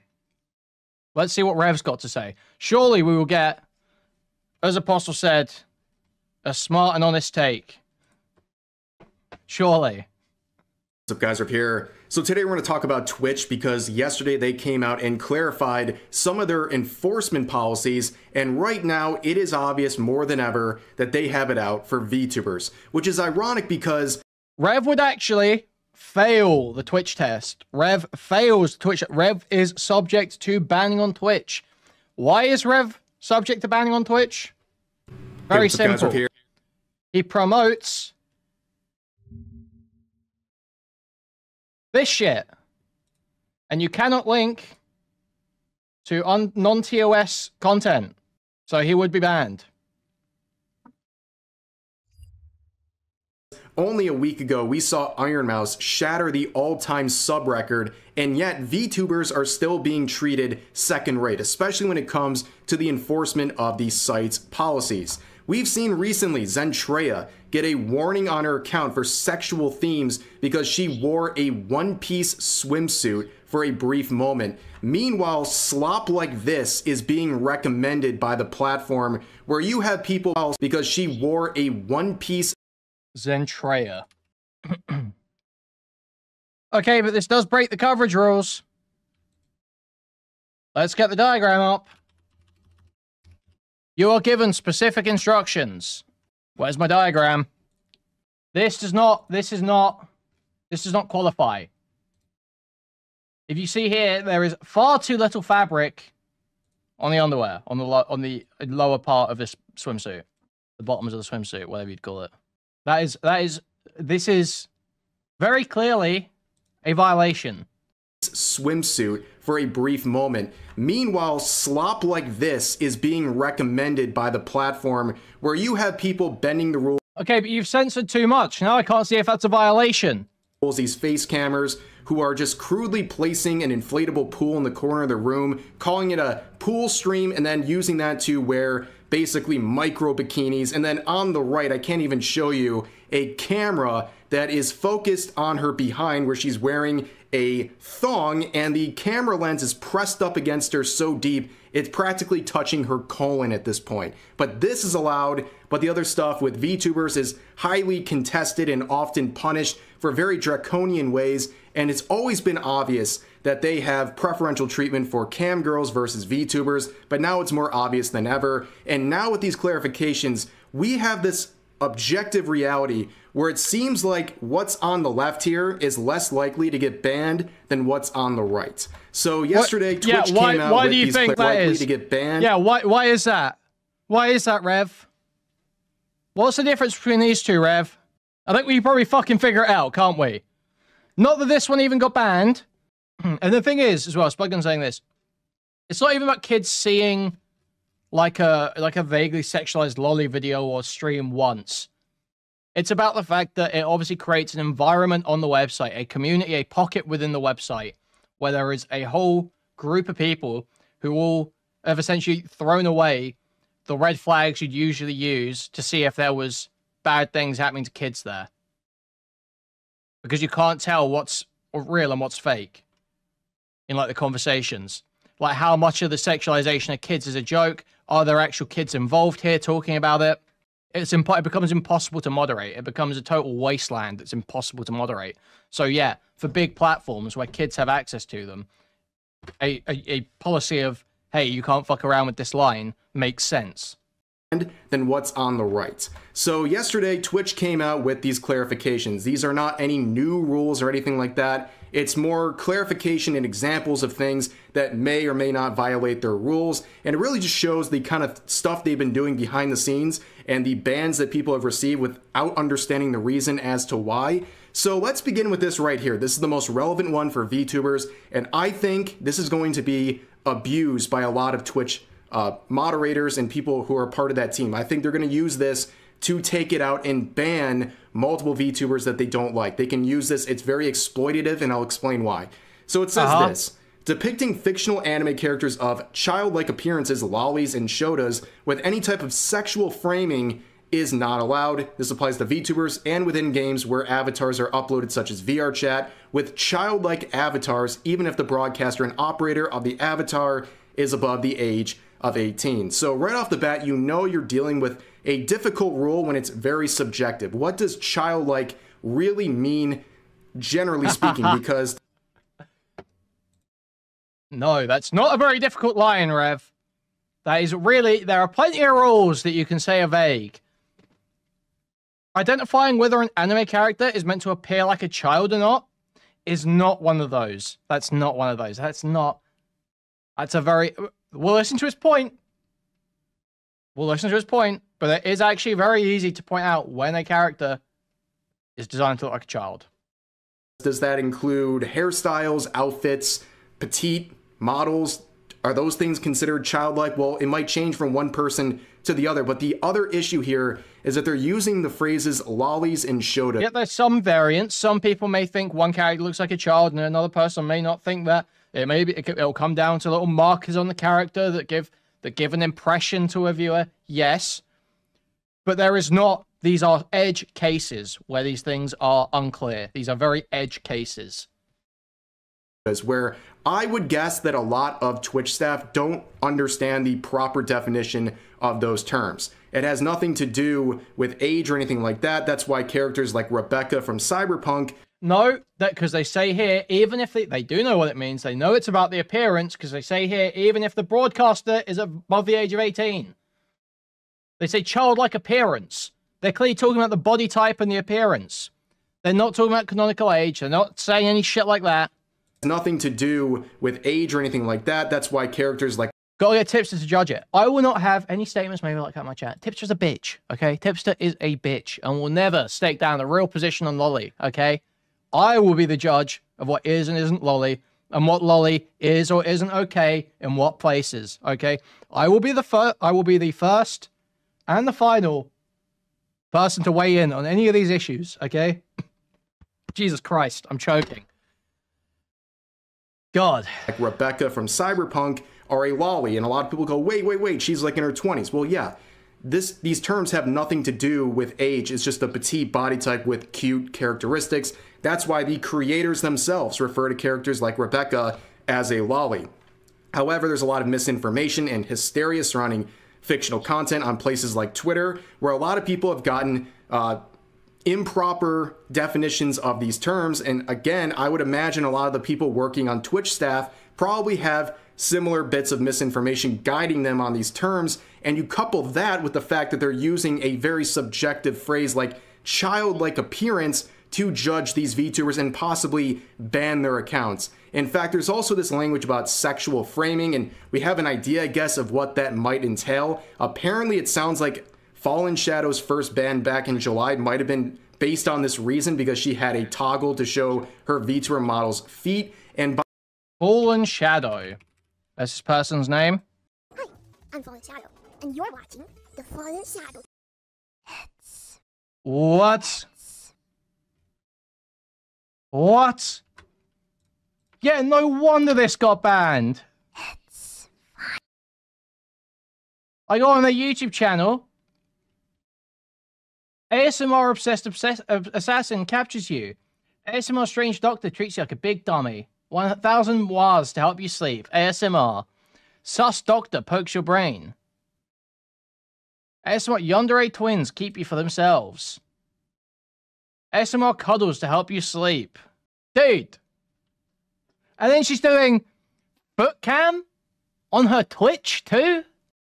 Let's see what Rev's got to say. Surely we will get, as Apostle said, a smart and honest take. Surely. What's up, guys? We're here. So today we're going to talk about Twitch because yesterday they came out and clarified some of their enforcement policies, and right now it is obvious more than ever that they have it out for VTubers, which is ironic because Rev would actually fail the Twitch test. Rev fails Twitch. Rev is subject to banning on Twitch. Why is Rev subject to banning on Twitch? Very simple. He promotes this shit. And you cannot link to non-TOS content. So he would be banned. only a week ago, we saw Iron Mouse shatter the all-time sub record, and yet VTubers are still being treated second-rate, especially when it comes to the enforcement of the site's policies. We've seen recently Zentreya get a warning on her account for sexual themes because she wore a one-piece swimsuit for a brief moment. Meanwhile, slop like this is being recommended by the platform where you have people else because she wore a one-piece Zentreya. Okay, but this does break the coverage rules. Let's get the diagram up. You are given specific instructions. Where's my diagram? This does not qualify. If you see here, there is far too little fabric on the underwear, on the lower part of this swimsuit, the bottoms of the swimsuit, whatever you'd call it. This is very clearly a violation. Swimsuit for a brief moment. Meanwhile, slop like this is being recommended by the platform where you have people bending the rules. Okay, but you've censored too much. Now I can't see if that's a violation. these face cameras who are just crudely placing an inflatable pool in the corner of the room, calling it a pool stream, and then using that to wear basically micro bikinis. And then on the right, I can't even show you, a camera that is focused on her behind where she's wearing a thong, and the camera lens is pressed up against her so deep it's practically touching her colon at this point. But this is allowed, but the other stuff with VTubers is highly contested and often punished for very draconian ways, and it's always been obvious that they have preferential treatment for cam girls versus VTubers, but now it's more obvious than ever. And now with these clarifications, we have this objective reality where it seems like what's on the left here is less likely to get banned than what's on the right. So yesterday, Twitch came out with these likely to get banned. Yeah, why is that? Why is that, Rev? What's the difference between these two, Rev? I think we can probably fucking figure it out, can't we? Not that this one even got banned. And the thing is, as well, Spuggun's saying this, it's not even about kids seeing like a vaguely sexualized lolly video or stream once. It's about the fact that it obviously creates an environment on the website, a community, a pocket within the website, where there is a whole group of people who all have essentially thrown away the red flags you'd usually use to see if there was bad things happening to kids there. Because you can't tell what's real and what's fake in, like, the conversations. Like, how much of the sexualization of kids is a joke? Are there actual kids involved here talking about it? It becomes impossible to moderate. It becomes a total wasteland that's impossible to moderate. So yeah, for big platforms where kids have access to them, a policy of, hey, you can't fuck around with this line makes sense. Than what's on the right. So yesterday, Twitch came out with these clarifications. These are not any new rules or anything like that. It's more clarification and examples of things that may or may not violate their rules. And it really just shows the kind of stuff they've been doing behind the scenes and the bans that people have received without understanding the reason as to why. So let's begin with this right here. This is the most relevant one for VTubers, and I think this is going to be abused by a lot of Twitch moderators and people who are part of that team. I think they're going to use this to take it out and ban multiple VTubers that they don't like. They can use this. It's very exploitative, and I'll explain why. So it says this. Depicting fictional anime characters of childlike appearances, lollies, and shotas with any type of sexual framing is not allowed. This applies to VTubers and within games where avatars are uploaded, such as VR chat, with childlike avatars, even if the broadcaster and operator of the avatar is above the age of 18. So right off the bat, you know you're dealing with a difficult rule when it's very subjective. What does childlike really mean, generally speaking? Because no, that's not a very difficult line, Rev. That is really, there are plenty of rules that you can say are vague. Identifying whether an anime character is meant to appear like a child or not is not one of those. That's not one of those. That's a very... We'll listen to his point. But it is actually very easy to point out when a character is designed to look like a child. Does that include hairstyles, outfits, petite models? Are those things considered childlike? Well, it might change from one person to the other, but the other issue here is that they're using the phrases lollies and shota. Yeah, there's some variance. Some people may think one character looks like a child and another person may not think that. It'll come down to little markers on the character that give an impression to a viewer. Yes. But there is not. These are edge cases where these things are unclear. These are very edge cases. Where I would guess that a lot of Twitch staff don't understand the proper definition of those terms. It has nothing to do with age or anything like that. That's why characters like Rebecca from Cyberpunk... No, because they say here, even if they do know what it means, they know it's about the appearance, because they say here, even if the broadcaster is above the age of 18. They say childlike appearance. They're clearly talking about the body type and the appearance. They're not talking about canonical age. They're not saying any shit like that. Nothing to do with age or anything like that. That's why characters like... Gotta get Tipster to judge it. I will not have any statements made like that in my chat. Tipster's a bitch, okay? Tipster is a bitch and will never stake down the real position on lolly, okay? I will be the judge of what is and isn't lolly, and what lolly is or isn't okay in what places, okay? I will be the first and the final person to weigh in on any of these issues, okay? Jesus Christ, I'm choking. God. Like Rebecca from Cyberpunk are a lolly, and a lot of people go, wait, she's like in her 20s. Well, yeah, these terms have nothing to do with age. It's just a petite body type with cute characteristics. That's why the creators themselves refer to characters like Rebecca as a lolly. However, there's a lot of misinformation and hysteria surrounding fictional content on places like Twitter, where a lot of people have gotten improper definitions of these terms. And again, I would imagine a lot of the people working on Twitch staff probably have similar bits of misinformation guiding them on these terms. And you couple that with the fact that they're using a very subjective phrase like childlike appearance to judge these VTubers and possibly ban their accounts. In fact, there's also this language about sexual framing, and we have an idea, I guess, of what that might entail. Apparently, it sounds like Fallen Shadow's first ban back in July might have been based on this reason, because she had a toggle to show her VTuber model's feet. And Fallen Shadow. That's this person's name? Hi, I'm Fallen Shadow, and you're watching the Fallen Shadow. What? What? Yeah, no wonder this got banned. I go on their YouTube channel. ASMR obsessed assassin captures you. ASMR strange doctor treats you like a big dummy. 1,000 wahs to help you sleep. ASMR. Sus doctor pokes your brain. ASMR yandere twins keep you for themselves. ASMR cuddles to help you sleep. Dude. And then she's doing foot cam on her Twitch too?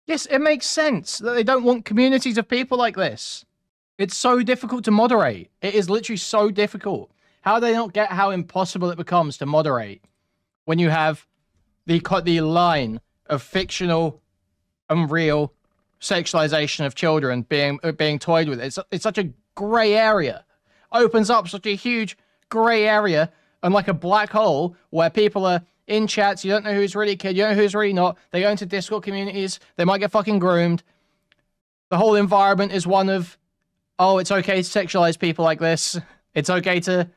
Yes, it makes sense that they don't want communities of people like this. It's so difficult to moderate. It is literally so difficult. How do they not get how impossible it becomes to moderate when you have the line of fictional, unreal sexualization of children being toyed with? It's such a gray area. Opens up such a huge gray area and like a black hole where people are in chats. You don't know who's really a kid. You don't know who's really not. They go into Discord communities. They might get fucking groomed. The whole environment is one of, oh, it's okay to sexualize people like this. It's okay to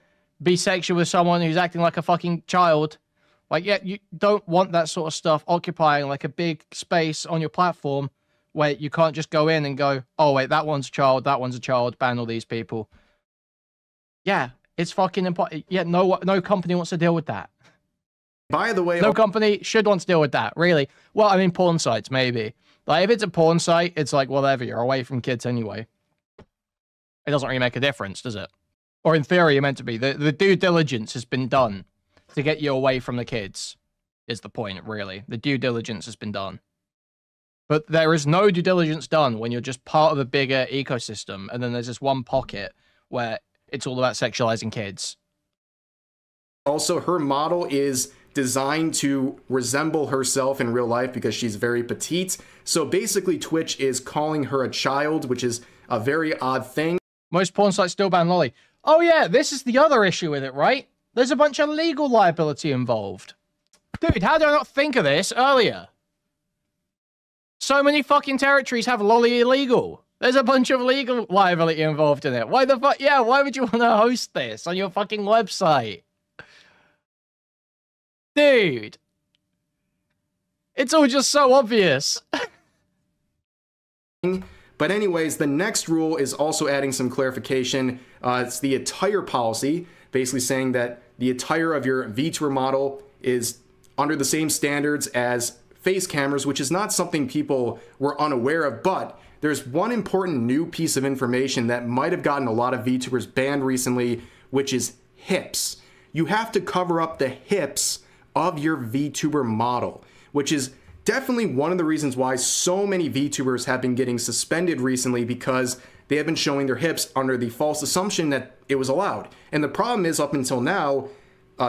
be sexual with someone who's acting like a fucking child. Like, yeah, you don't want that sort of stuff occupying like a big space on your platform where you can't just go in and go, oh, wait, that one's a child, ban all these people. Yeah, it's fucking important. Yeah, no company wants to deal with that. By the way, no company should want to deal with that, really. Well, I mean, porn sites, maybe. Like, if it's a porn site, it's like, whatever, you're away from kids anyway. It doesn't really make a difference, does it? Or in theory, you're meant to be. The due diligence has been done to get you away from the kids, is the point, really. The due diligence has been done. But there is no due diligence done when you're just part of a bigger ecosystem, and then there's this one pocket where it's all about sexualizing kids. Also, her model is designed to resemble herself in real life because she's very petite. So basically, Twitch is calling her a child, which is a very odd thing. Most porn sites still ban lolly. Oh yeah, this is the other issue with it, right? There's a bunch of legal liability involved. Dude, how did I not think of this earlier? So many fucking territories have lolly illegal. There's a bunch of legal liability involved in it. Why the fuck? Yeah, why would you want to host this on your fucking website? Dude. It's all just so obvious. But anyways, the next rule is also adding some clarification. It's the attire policy, basically saying that the attire of your VTuber model is under the same standards as face cameras, which is not something people were unaware of, but there's one important new piece of information that might have gotten a lot of VTubers banned recently, which is hips. You have to cover up the hips of your VTuber model, which is definitely one of the reasons why so many VTubers have been getting suspended recently, because they have been showing their hips under the false assumption that it was allowed. And the problem is, up until now,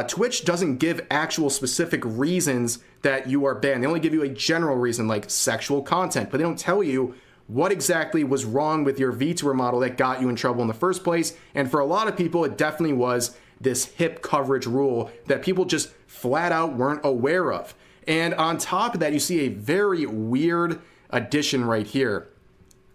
Twitch doesn't give actual specific reasons that you are banned. They only give you a general reason, like sexual content, but they don't tell you what exactly was wrong with your VTuber model that got you in trouble in the first place. And for a lot of people, it definitely was this hip coverage rule that people just flat out weren't aware of. And on top of that, you see a very weird addition right here,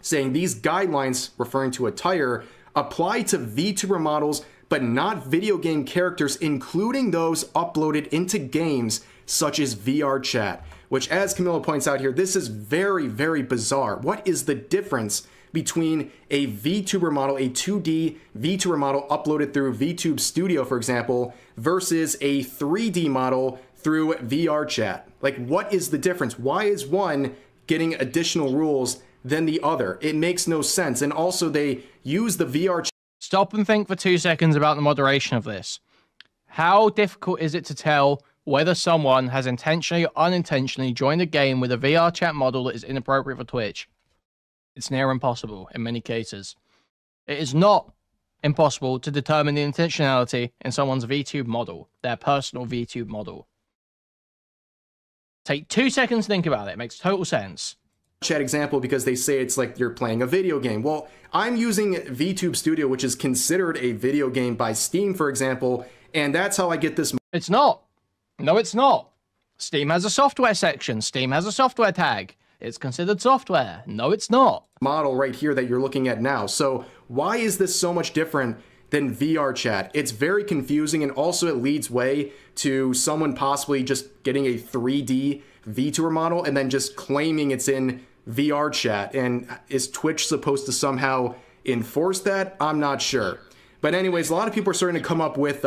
saying these guidelines, referring to attire, apply to VTuber models but not video game characters, including those uploaded into games such as VR chat, which, as Camilla points out here, this is very, very bizarre. What is the difference between a VTuber model, a 2D VTuber model uploaded through VTube Studio, for example, versus a 3D model through VR chat? Like, what is the difference? Why is one getting additional rules than the other? It makes no sense. And also, they use the VR chat. Stop and think for 2 seconds about the moderation of this. How difficult is it to tell whether someone has intentionally or unintentionally joined a game with a VR chat model that is inappropriate for Twitch? It's near impossible in many cases. It is not impossible to determine the intentionality in someone's VTube model, their personal VTube model. Take 2 seconds to think about it. It makes total sense. Chat example because they say it's like you're playing a video game. Well, I'm using VTube Studio, which is considered a video game by Steam, for example, and that's how I get this. It's not. No, it's not. Steam has a software section. Steam has a software tag. It's considered software. No, it's not. Model right here that you're looking at now. So why is this so much different than VR chat? It's very confusing, and also it leads way to someone possibly just getting a 3D VTuber model and then just claiming it's in VR chat. And is Twitch supposed to somehow enforce that? I'm not sure. But anyways, a lot of people are starting to come up with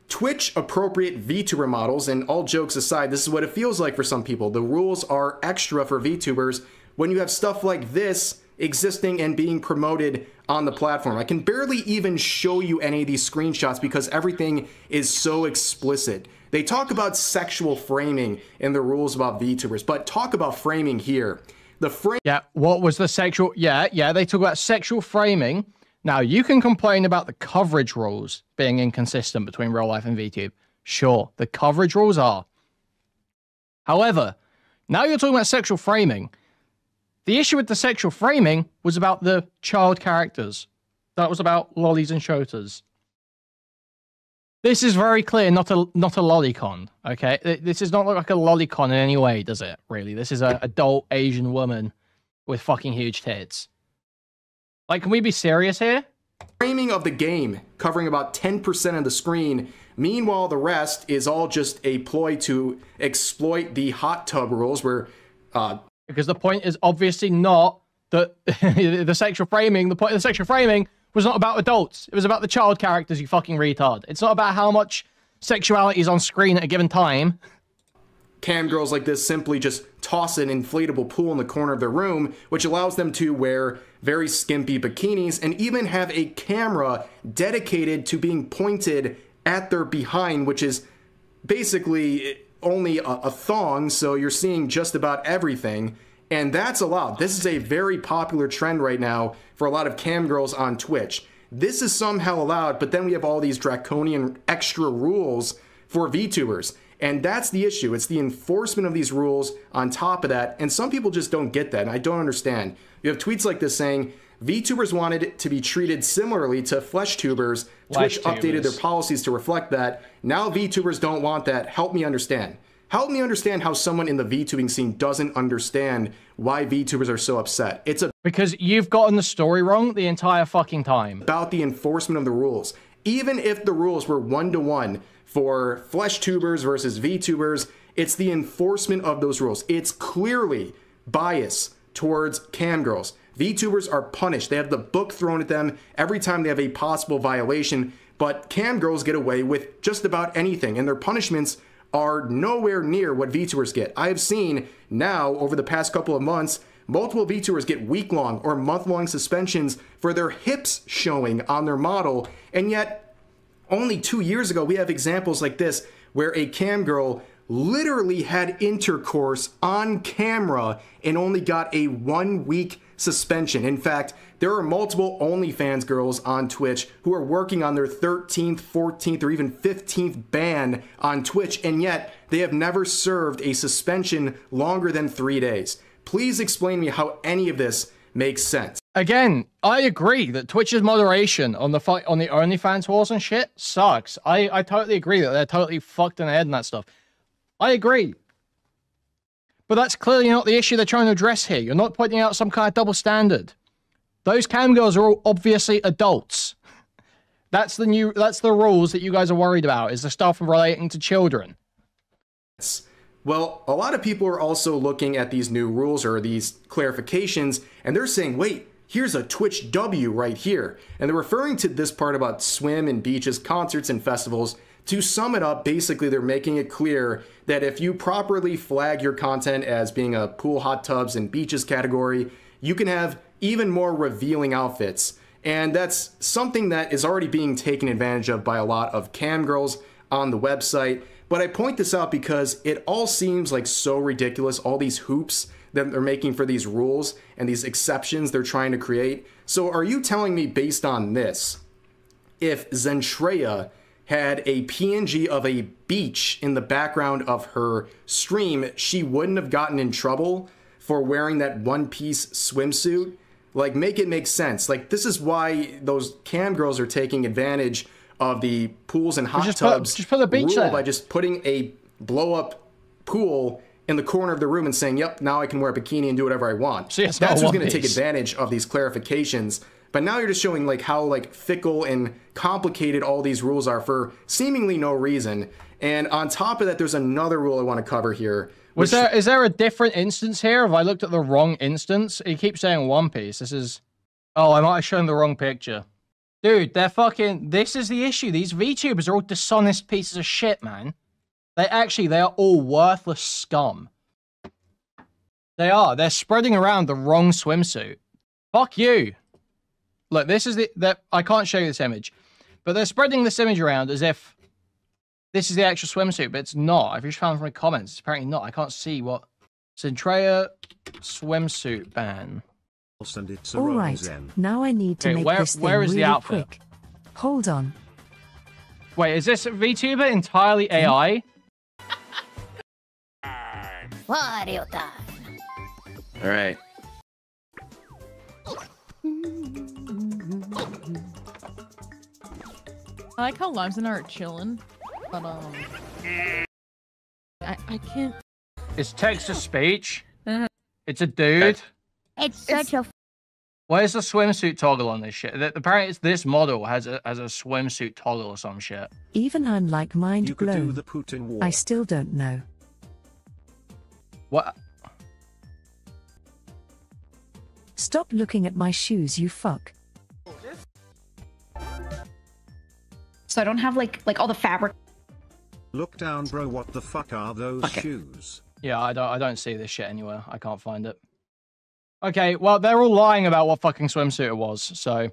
Twitch appropriate VTuber models, and all jokes aside, this is what it feels like for some people. The rules are extra for VTubers when you have stuff like this existing and being promoted on the platform. I can barely even show you any of these screenshots because everything is so explicit. They talk about sexual framing in the rules about VTubers, but talk about framing here. The frame. Yeah, what was the sexual? Yeah, they talk about sexual framing. Now, you can complain about the coverage rules being inconsistent between real life and VTube. Sure, the coverage rules are. However, now you're talking about sexual framing. The issue with the sexual framing was about the child characters. That was about lollies and shotas. This is very clear, not a lolicon, okay? This does not look like a lolicon in any way, does it, really? This is an adult Asian woman with fucking huge tits. Like, can we be serious here? Framing of the game, covering about 10% of the screen. Meanwhile, the rest is all just a ploy to exploit the hot tub rules where... Because the point is obviously not that the sexual framing, the point of the sexual framing was not about adults. It was about the child characters, you fucking retard. It's not about how much sexuality is on screen at a given time. Cam girls like this simply just toss an inflatable pool in the corner of their room, which allows them to wear very skimpy bikinis and even have a camera dedicated to being pointed at their behind, which is basically only a thong, so you're seeing just about everything, and that's allowed. This is a very popular trend right now for a lot of cam girls on Twitch. This is somehow allowed, but then we have all these draconian extra rules for VTubers. And that's the issue. It's the enforcement of these rules on top of that. And some people just don't get that. And I don't understand. You have tweets like this saying, VTubers wanted to be treated similarly to FleshTubers. Twitch updated their policies to reflect that. Now VTubers don't want that. Help me understand. Help me understand how someone in the VTubing scene doesn't understand why VTubers are so upset. It's because you've gotten the story wrong the entire fucking time. About the enforcement of the rules. Even if the rules were one-to-one for FleshTubers versus VTubers, it's the enforcement of those rules. It's clearly bias towards cam girls. VTubers are punished. They have the book thrown at them every time they have a possible violation, but cam girls get away with just about anything, and their punishments are nowhere near what VTubers get. I have seen now, over the past couple of months, multiple VTubers get week-long or month-long suspensions for their hips showing on their model, and yet only 2 years ago, we have examples like this where a cam girl literally had intercourse on camera and only got a 1-week suspension. In fact, there are multiple OnlyFans girls on Twitch who are working on their 13th, 14th, or even 15th ban on Twitch, and yet they have never served a suspension longer than 3 days. Please explain to me how any of this makes sense. Again, I agree that Twitch's moderation on the OnlyFans wars and shit sucks. I totally agree that they're totally fucked in the head and that stuff. I agree. But that's clearly not the issue they're trying to address here. You're not pointing out some kind of double standard. Those cam girls are all obviously adults. That's the rules that you guys are worried about, is the stuff relating to children. Well, a lot of people are also looking at these new rules or these clarifications, and they're saying, wait, here's a Twitch W right here. And they're referring to this part about swim and beaches, concerts, and festivals. To sum it up, basically they're making it clear that if you properly flag your content as being a pool, hot tubs, and beaches category, you can have even more revealing outfits. And that's something that is already being taken advantage of by a lot of cam girls on the website. But I point this out because it all seems like so ridiculous, all these hoops that they're making for these rules and these exceptions they're trying to create. So are you telling me, based on this, if Zentreya had a PNG of a beach in the background of her stream, she wouldn't have gotten in trouble for wearing that one-piece swimsuit? Like, make it make sense. Like, this is why those cam girls are taking advantage of the pools and hot tubs just put the beach rule there. by just putting a blow-up pool in the corner of the room and saying, yep, now I can wear a bikini and do whatever I want. So yes, that's who's going to take advantage of these clarifications. But now you're just showing like how like fickle and complicated all these rules are for seemingly no reason. And on top of that, there's another rule I want to cover here. Is there a different instance here? Have I looked at the wrong instance? He keeps saying One Piece. This is... Oh, I might have shown the wrong picture. Dude, they're fucking... This is the issue. These VTubers are all dishonest pieces of shit, man. They are all worthless scum. They are. They're spreading around the wrong swimsuit. Fuck you. Look, this is I can't show you this image, but they're spreading this image around as if this is the actual swimsuit, but it's not. I've just found from the comments, it's apparently not. I can't see what... Zentreya swimsuit ban. All right, now I need to make this thing where is really the outfit? quick. Hold on. Wait, is this VTuber entirely AI? Wario time. All right. I like how Limes and I are chilling, but I can't. It's text to speech. It's a dude. It's such a... Where's the swimsuit toggle on this shit? Apparently, it's this model has a swimsuit toggle or some shit. Even I'm like mind You could blown. do the Putin war. I still don't know. What? Stop looking at my shoes, you fuck. So I don't have like all the fabric. Look down, bro. What the fuck are those shoes? Yeah, I don't see this shit anywhere. I can't find it. Okay, well, they're all lying about what fucking swimsuit it was, so...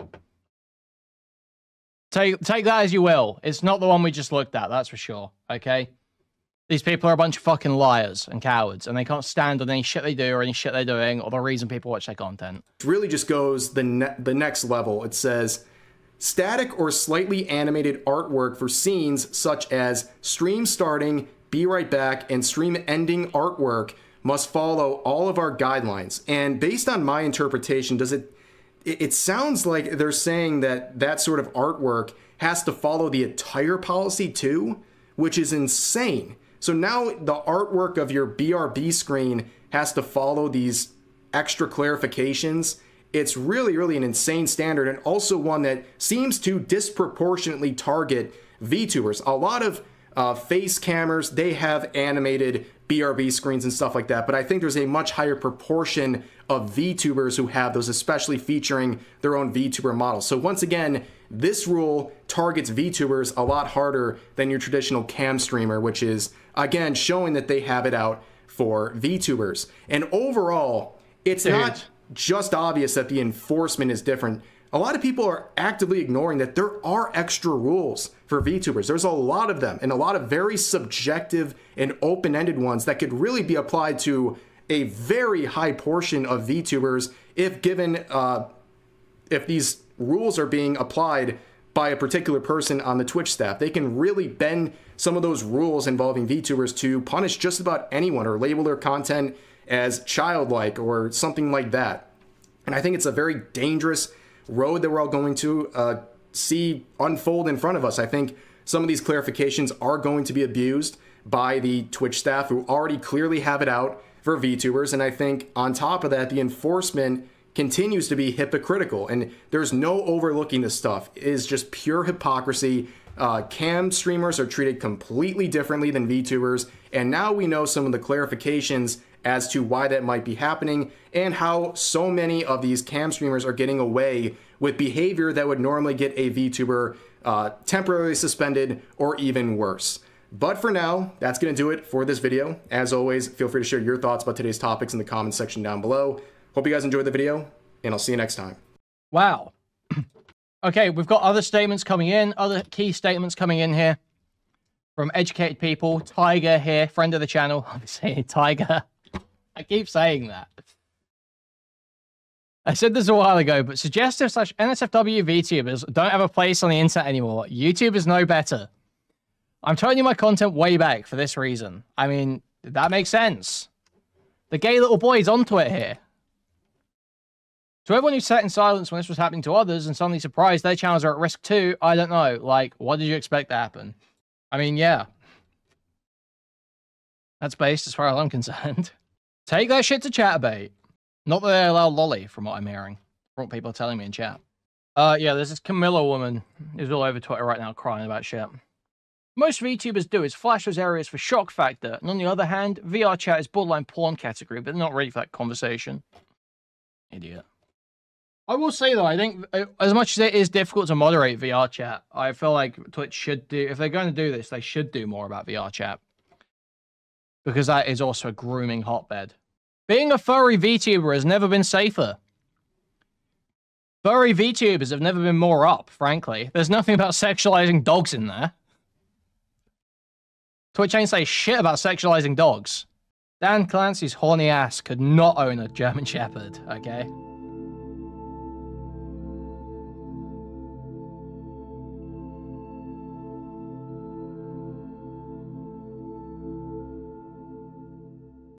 Take that as you will. It's not the one we just looked at, that's for sure, okay? These people are a bunch of fucking liars and cowards, and they can't stand on any shit they do or any shit they're doing or the reason people watch their content. It really just goes the next level. It says, static or slightly animated artwork for scenes such as stream starting, be right back, and stream ending artwork must follow all of our guidelines. And based on my interpretation, it sounds like they're saying that sort of artwork has to follow the entire policy too, which is insane. So now the artwork of your BRB screen has to follow these extra clarifications. It's really, really an insane standard, and also one that seems to disproportionately target VTubers. A lot of face cammers, they have animated BRB screens and stuff like that, but I think there's a much higher proportion of VTubers who have those, especially featuring their own VTuber models. So once again, this rule targets VTubers a lot harder than your traditional cam streamer, which is, again, showing that they have it out for VTubers. And overall, it's not just obvious that the enforcement is different. A lot of people are actively ignoring that there are extra rules for VTubers. There's a lot of them, and a lot of very subjective and open-ended ones that could really be applied to a very high portion of VTubers if given, if these rules are being applied by a particular person on the Twitch staff. They can really bend some of those rules involving VTubers to punish just about anyone or label their content as childlike or something like that. And I think it's a very dangerous road that we're all going to see unfold in front of us. I think some of these clarifications are going to be abused by the Twitch staff who already clearly have it out for VTubers. And I think on top of that, the enforcement continues to be hypocritical, and there's no overlooking this stuff. It is just pure hypocrisy. Cam streamers are treated completely differently than VTubers, and now we know some of the clarifications as to why that might be happening and how so many of these cam streamers are getting away with behavior that would normally get a VTuber temporarily suspended or even worse. But for now, that's going to do it for this video. As always, feel free to share your thoughts about today's topics in the comments section down below. Hope you guys enjoyed the video, and I'll see you next time. Wow. Okay, we've got other statements coming in, other key statements coming in here from educated people. Tiger here, friend of the channel. I'm saying Tiger. I keep saying that. I said this a while ago, but suggestive / NSFW VTubers don't have a place on the internet anymore. YouTubers know better. I'm telling you my content way back for this reason. I mean, that makes sense. The gay little boy's onto it here. To everyone who sat in silence when this was happening to others and suddenly surprised their channels are at risk too, I don't know. Like, what did you expect to happen? I mean, yeah. That's based as far as I'm concerned. Take that shit to Chatterbait. Not that they allow lolly, from what I'm hearing. From what people are telling me in chat. Yeah, there's this Camilla woman who's all over Twitter right now crying about shit. Most VTubers do is flash those areas for shock factor, and on the other hand, VR chat is borderline porn category, but not ready for that conversation. Idiot. I will say though, I think as much as it is difficult to moderate VR chat, I feel like Twitch should do, if they're going to do this, they should do more about VR chat. Because that is also a grooming hotbed. Being a furry VTuber has never been safer. Furry VTubers have never been more up, frankly. There's nothing about sexualizing dogs in there. Twitch ain't say shit about sexualizing dogs. Dan Clancy's horny ass could not own a German Shepherd, okay?